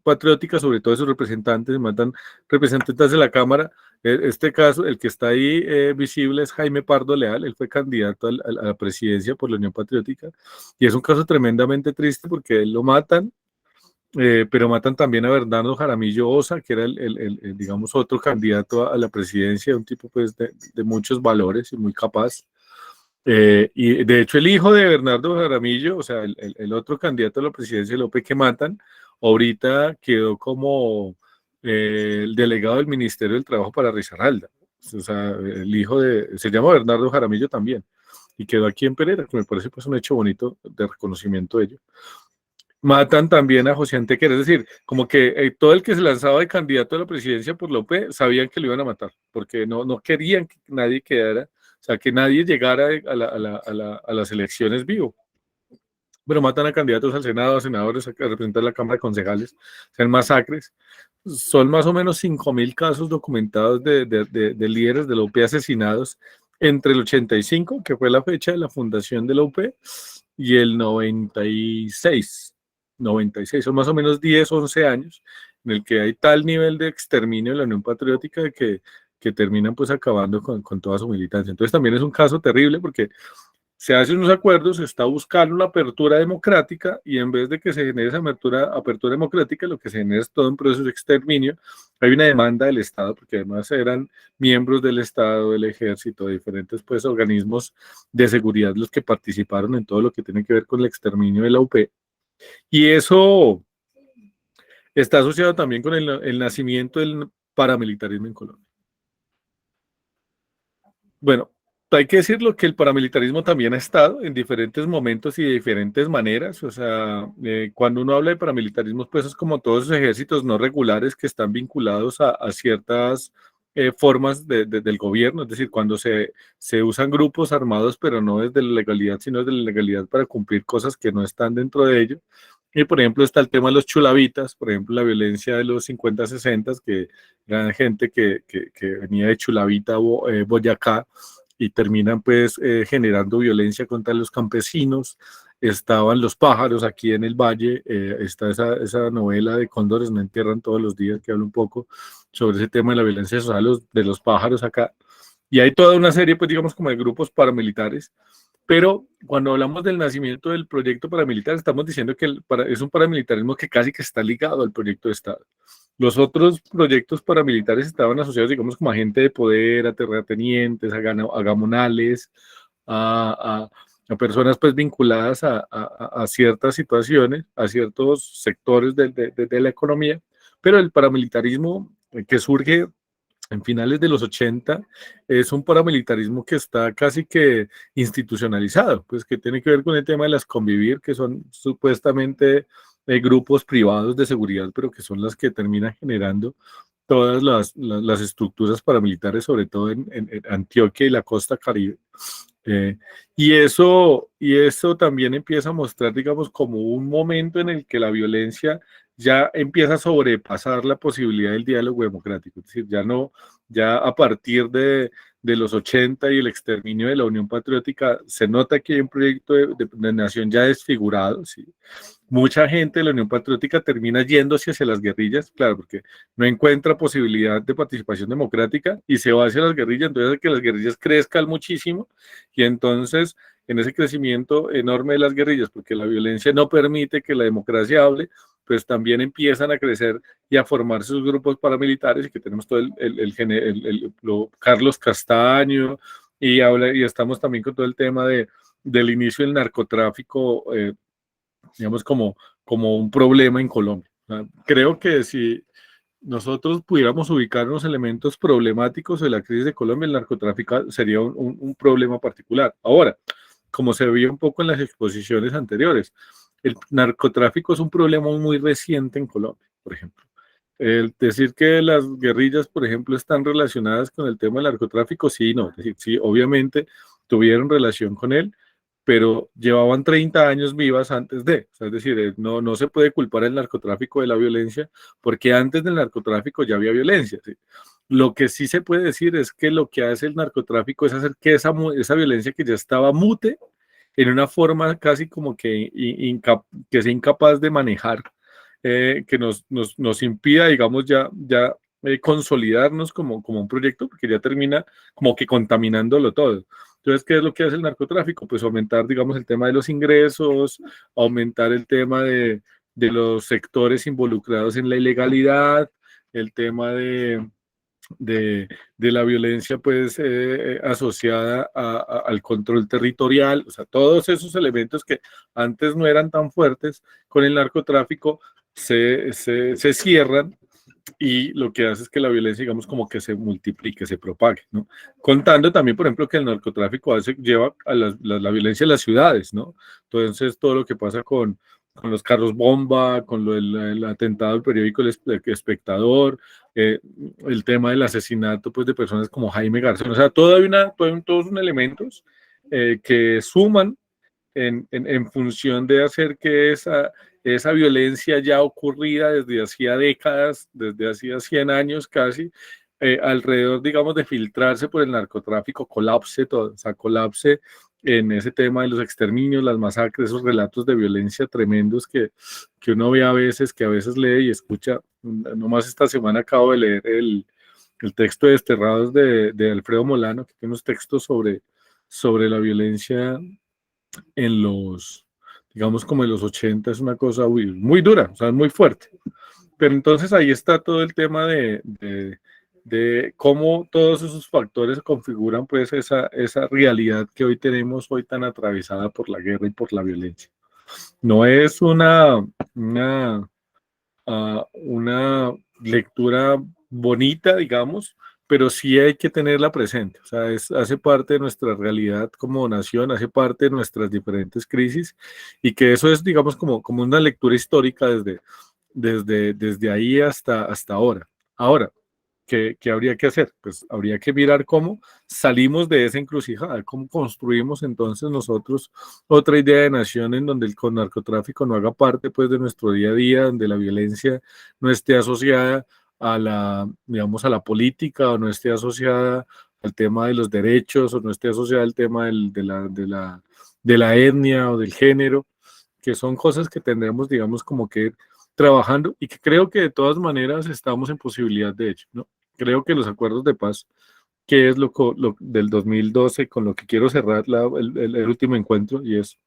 Patriótica, sobre todo de sus representantes, matan representantes de la Cámara. Este caso, el que está ahí visible es Jaime Pardo Leal, él fue candidato a la presidencia por la Unión Patriótica, y es un caso tremendamente triste porque él lo matan, pero matan también a Bernardo Jaramillo Osa, que era digamos, otro candidato a la presidencia, un tipo pues de muchos valores y muy capaz. Y de hecho el hijo de Bernardo Jaramillo, o sea, el otro candidato a la presidencia de López que matan, ahorita quedó como el delegado del Ministerio del Trabajo para Risaralda. O sea, el hijo se llama Bernardo Jaramillo también, y quedó aquí en Pereira, que me parece pues un hecho bonito de reconocimiento de ello. Matan también a José Antequera, es decir, como que todo el que se lanzaba de candidato a la presidencia por López sabían que lo iban a matar, porque no querían que nadie quedara O sea, que nadie llegara a las elecciones vivo. Bueno, matan a candidatos al Senado, a senadores, a representar la Cámara de Concejales, sean masacres. Son más o menos 5.000 casos documentados de líderes de la UP asesinados entre el 85, que fue la fecha de la fundación de la UP, y el 96. Son más o menos 10, 11 años en el que hay tal nivel de exterminio de la Unión Patriótica que terminan pues acabando con toda su militancia. Entonces también es un caso terrible porque se hacen unos acuerdos, se está buscando una apertura democrática y en vez de que se genere esa apertura democrática, lo que se genera es todo un proceso de exterminio. Hay una demanda del Estado, porque además eran miembros del Estado, del Ejército, de diferentes pues, organismos de seguridad los que participaron en todo lo que tiene que ver con el exterminio de la UP. Y eso está asociado también con el nacimiento del paramilitarismo en Colombia. Bueno, hay que decirlo que el paramilitarismo también ha estado en diferentes momentos y de diferentes maneras. O sea, cuando uno habla de paramilitarismo, pues es como todos esos ejércitos no regulares que están vinculados a ciertas formas del gobierno. Es decir, cuando se usan grupos armados, pero no desde la legalidad, sino desde la legalidad para cumplir cosas que no están dentro de ello. Y por ejemplo está el tema de los chulavitas, por ejemplo la violencia de los 50-60, que eran gente que venía de Chulavita, Boyacá, y terminan pues generando violencia contra los campesinos. Estaban los pájaros aquí en el valle, está esa novela de Cóndores no entierran todos los días, que habla un poco sobre ese tema de la violencia social de los pájaros acá. Y hay toda una serie, pues digamos, como de grupos paramilitares. Pero cuando hablamos del nacimiento del proyecto paramilitar, estamos diciendo que es un paramilitarismo que casi que está ligado al proyecto de Estado. Los otros proyectos paramilitares estaban asociados, digamos, como a gente de poder, a terratenientes, a gamonales, a personas pues vinculadas a ciertas situaciones, a ciertos sectores de la economía. Pero el paramilitarismo que surge en finales de los 80 es un paramilitarismo que está casi que institucionalizado, pues que tiene que ver con el tema de las convivir, que son supuestamente grupos privados de seguridad, pero que son las que terminan generando todas las estructuras paramilitares, sobre todo en Antioquia y la costa Caribe. Y eso también empieza a mostrar, digamos, como un momento en el que la violencia ya empieza a sobrepasar la posibilidad del diálogo democrático. Es decir, ya a partir de los 80 y el exterminio de la Unión Patriótica, se nota que hay un proyecto de nación ya desfigurado, ¿sí? Mucha gente de la Unión Patriótica termina yéndose hacia las guerrillas, claro, porque no encuentra posibilidad de participación democrática y se va hacia las guerrillas, entonces hace que las guerrillas crezcan muchísimo y entonces en ese crecimiento enorme de las guerrillas, porque la violencia no permite que la democracia hable, pues también empiezan a crecer y a formarse sus grupos paramilitares y que tenemos todo Carlos Castaño y estamos también con todo el tema del inicio del narcotráfico, digamos como un problema en Colombia. Creo que si nosotros pudiéramos ubicar unos elementos problemáticos de la crisis de Colombia, el narcotráfico sería un problema particular. Ahora, como se vio un poco en las exposiciones anteriores, el narcotráfico es un problema muy reciente en Colombia, por ejemplo. El decir que las guerrillas, por ejemplo, están relacionadas con el tema del narcotráfico, sí, no. Es decir, sí, obviamente tuvieron relación con él, pero llevaban 30 años vivas antes de. O sea, es decir, no se puede culpar el narcotráfico de la violencia, porque antes del narcotráfico ya había violencia, ¿sí? Lo que sí se puede decir es que lo que hace el narcotráfico es hacer que esa violencia que ya estaba mute en una forma casi como que sea incapaz de manejar, que nos impida, digamos, ya consolidarnos como un proyecto, porque ya termina como que contaminándolo todo. Entonces, ¿qué es lo que hace el narcotráfico? Pues aumentar, digamos, el tema de los ingresos, aumentar el tema de los sectores involucrados en la ilegalidad, el tema de la violencia pues asociada al control territorial, o sea, todos esos elementos que antes no eran tan fuertes con el narcotráfico se cierran y lo que hace es que la violencia, digamos, como que se multiplique, se propague, ¿no? Contando también, por ejemplo, que el narcotráfico lleva a la violencia a las ciudades, ¿no? Entonces, todo lo que pasa con los carros bomba, con el atentado al periódico El Espectador, el tema del asesinato pues, de personas como Jaime Garzón. O sea, todos son elementos que suman en función de hacer que esa violencia ya ocurrida desde hacía décadas, desde hacía 100 años casi, alrededor, digamos, de filtrarse por el narcotráfico, colapse todo, o sea, colapse en ese tema de los exterminios, las masacres, esos relatos de violencia tremendos que uno ve a veces, que a veces lee y escucha. Nomás esta semana acabo de leer el texto de Desterrados de Alfredo Molano, que tiene unos textos sobre la violencia en los, digamos como en los 80, es una cosa muy dura, o sea, muy fuerte. Pero entonces ahí está todo el tema de cómo todos esos factores configuran pues esa realidad que hoy tenemos, hoy tan atravesada por la guerra y por la violencia. No es una lectura bonita, digamos, pero sí hay que tenerla presente. O sea, hace parte de nuestra realidad como nación, hace parte de nuestras diferentes crisis y que eso es, digamos, como una lectura histórica desde ahí hasta ahora. Ahora, ¿qué habría que hacer? Pues habría que mirar cómo salimos de esa encrucijada, cómo construimos entonces nosotros otra idea de nación en donde el narcotráfico no haga parte pues de nuestro día a día, donde la violencia no esté asociada a digamos, a la política o no esté asociada al tema de los derechos o no esté asociada al tema de la etnia o del género, que son cosas que tendremos, digamos, como que ir trabajando y que creo que de todas maneras estamos en posibilidad de ello, ¿no? Creo que los acuerdos de paz, que es lo del 2012, con lo que quiero cerrar el último encuentro, y es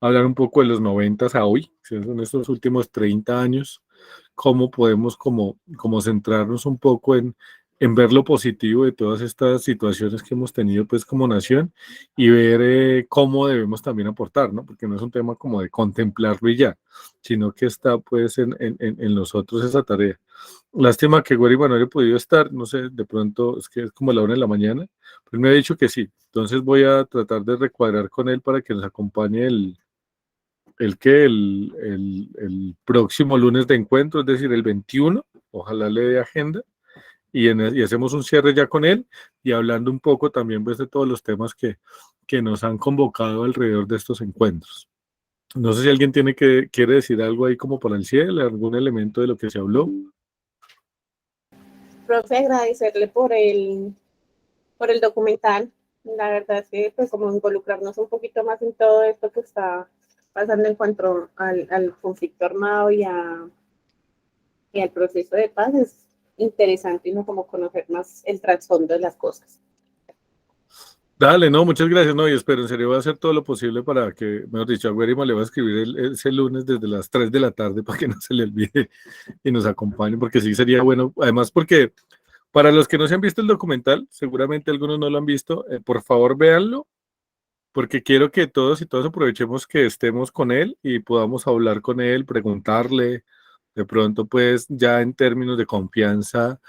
hablar un poco de los 90 a hoy, si son estos últimos 30 años, cómo podemos como centrarnos un poco en ver lo positivo de todas estas situaciones que hemos tenido pues como nación y ver cómo debemos también aportar, ¿no? Porque no es un tema como de contemplarlo y ya, sino que está pues en nosotros esa tarea. Lástima que Guerrero no haya podido estar, no sé, de pronto es que es como la 1 de la mañana, pero él me ha dicho que sí, entonces voy a tratar de recuadrar con él para que nos acompañe el próximo lunes de encuentro, es decir, el 21, ojalá le dé agenda, y hacemos un cierre ya con él, y hablando un poco también pues, de todos los temas que nos han convocado alrededor de estos encuentros. No sé si alguien quiere decir algo ahí como para el cierre, algún elemento de lo que se habló. Profe, agradecerle por el documental. La verdad es que pues como involucrarnos un poquito más en todo esto que está pasando en cuanto al conflicto armado y al proceso de paz es interesante, ¿no? Como conocer más el trasfondo de las cosas. Dale, no, muchas gracias, no, y espero, en serio, voy a hacer todo lo posible para que, mejor dicho, a Guerrero le voy a escribir ese lunes desde las 3 de la tarde para que no se le olvide y nos acompañe, porque sí sería bueno, además porque para los que no se han visto el documental, seguramente algunos no lo han visto, por favor véanlo, porque quiero que todos y todas aprovechemos que estemos con él y podamos hablar con él, preguntarle, de pronto pues ya en términos de confianza,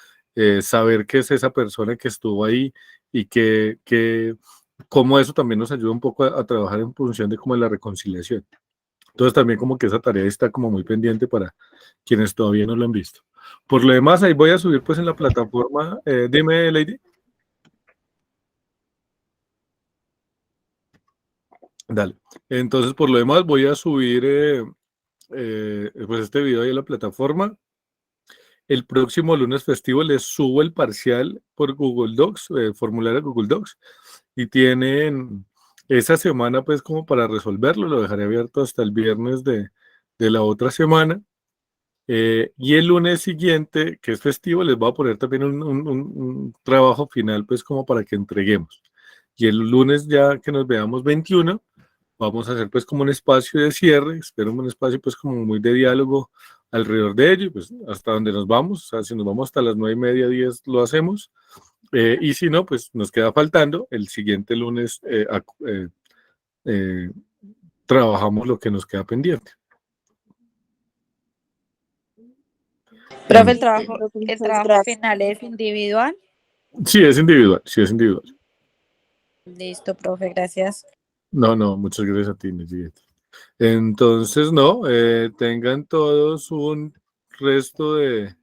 saber qué es esa persona que estuvo ahí y que cómo eso también nos ayuda un poco a trabajar en función de como la reconciliación. Entonces también como que esa tarea está como muy pendiente para quienes todavía no lo han visto. Por lo demás, ahí voy a subir pues en la plataforma, dime Lady. Dale. Entonces por lo demás voy a subir pues este video ahí en la plataforma. El próximo lunes festivo les subo el parcial por Google Docs, formulario Google Docs, y tienen esa semana pues como para resolverlo, lo dejaré abierto hasta el viernes de la otra semana. Y el lunes siguiente, que es festivo, les voy a poner también un trabajo final pues como para que entreguemos. Y el lunes ya que nos veamos 21, vamos a hacer pues como un espacio de cierre, espero un espacio pues como muy de diálogo alrededor de ello, pues hasta donde nos vamos, o sea, si nos vamos hasta las 9:30, 10 lo hacemos, y si no, pues nos queda faltando, el siguiente lunes trabajamos lo que nos queda pendiente. Profe, el trabajo final es individual. Sí, es individual, sí es individual. Listo, profe, gracias. No, muchas gracias a ti, Nelly. Entonces, no, tengan todos un resto de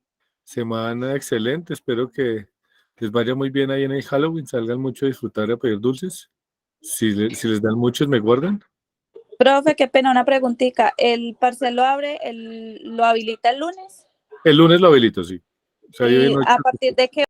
semana excelente. Espero que les vaya muy bien ahí en el Halloween, salgan mucho a disfrutar y a pedir dulces. Si les dan muchos, me guardan. Profe, qué pena, una preguntita. ¿El parcial lo lo habilita el lunes? El lunes lo habilito, sí. O sea, yo hoy ¿Y no- a partir de qué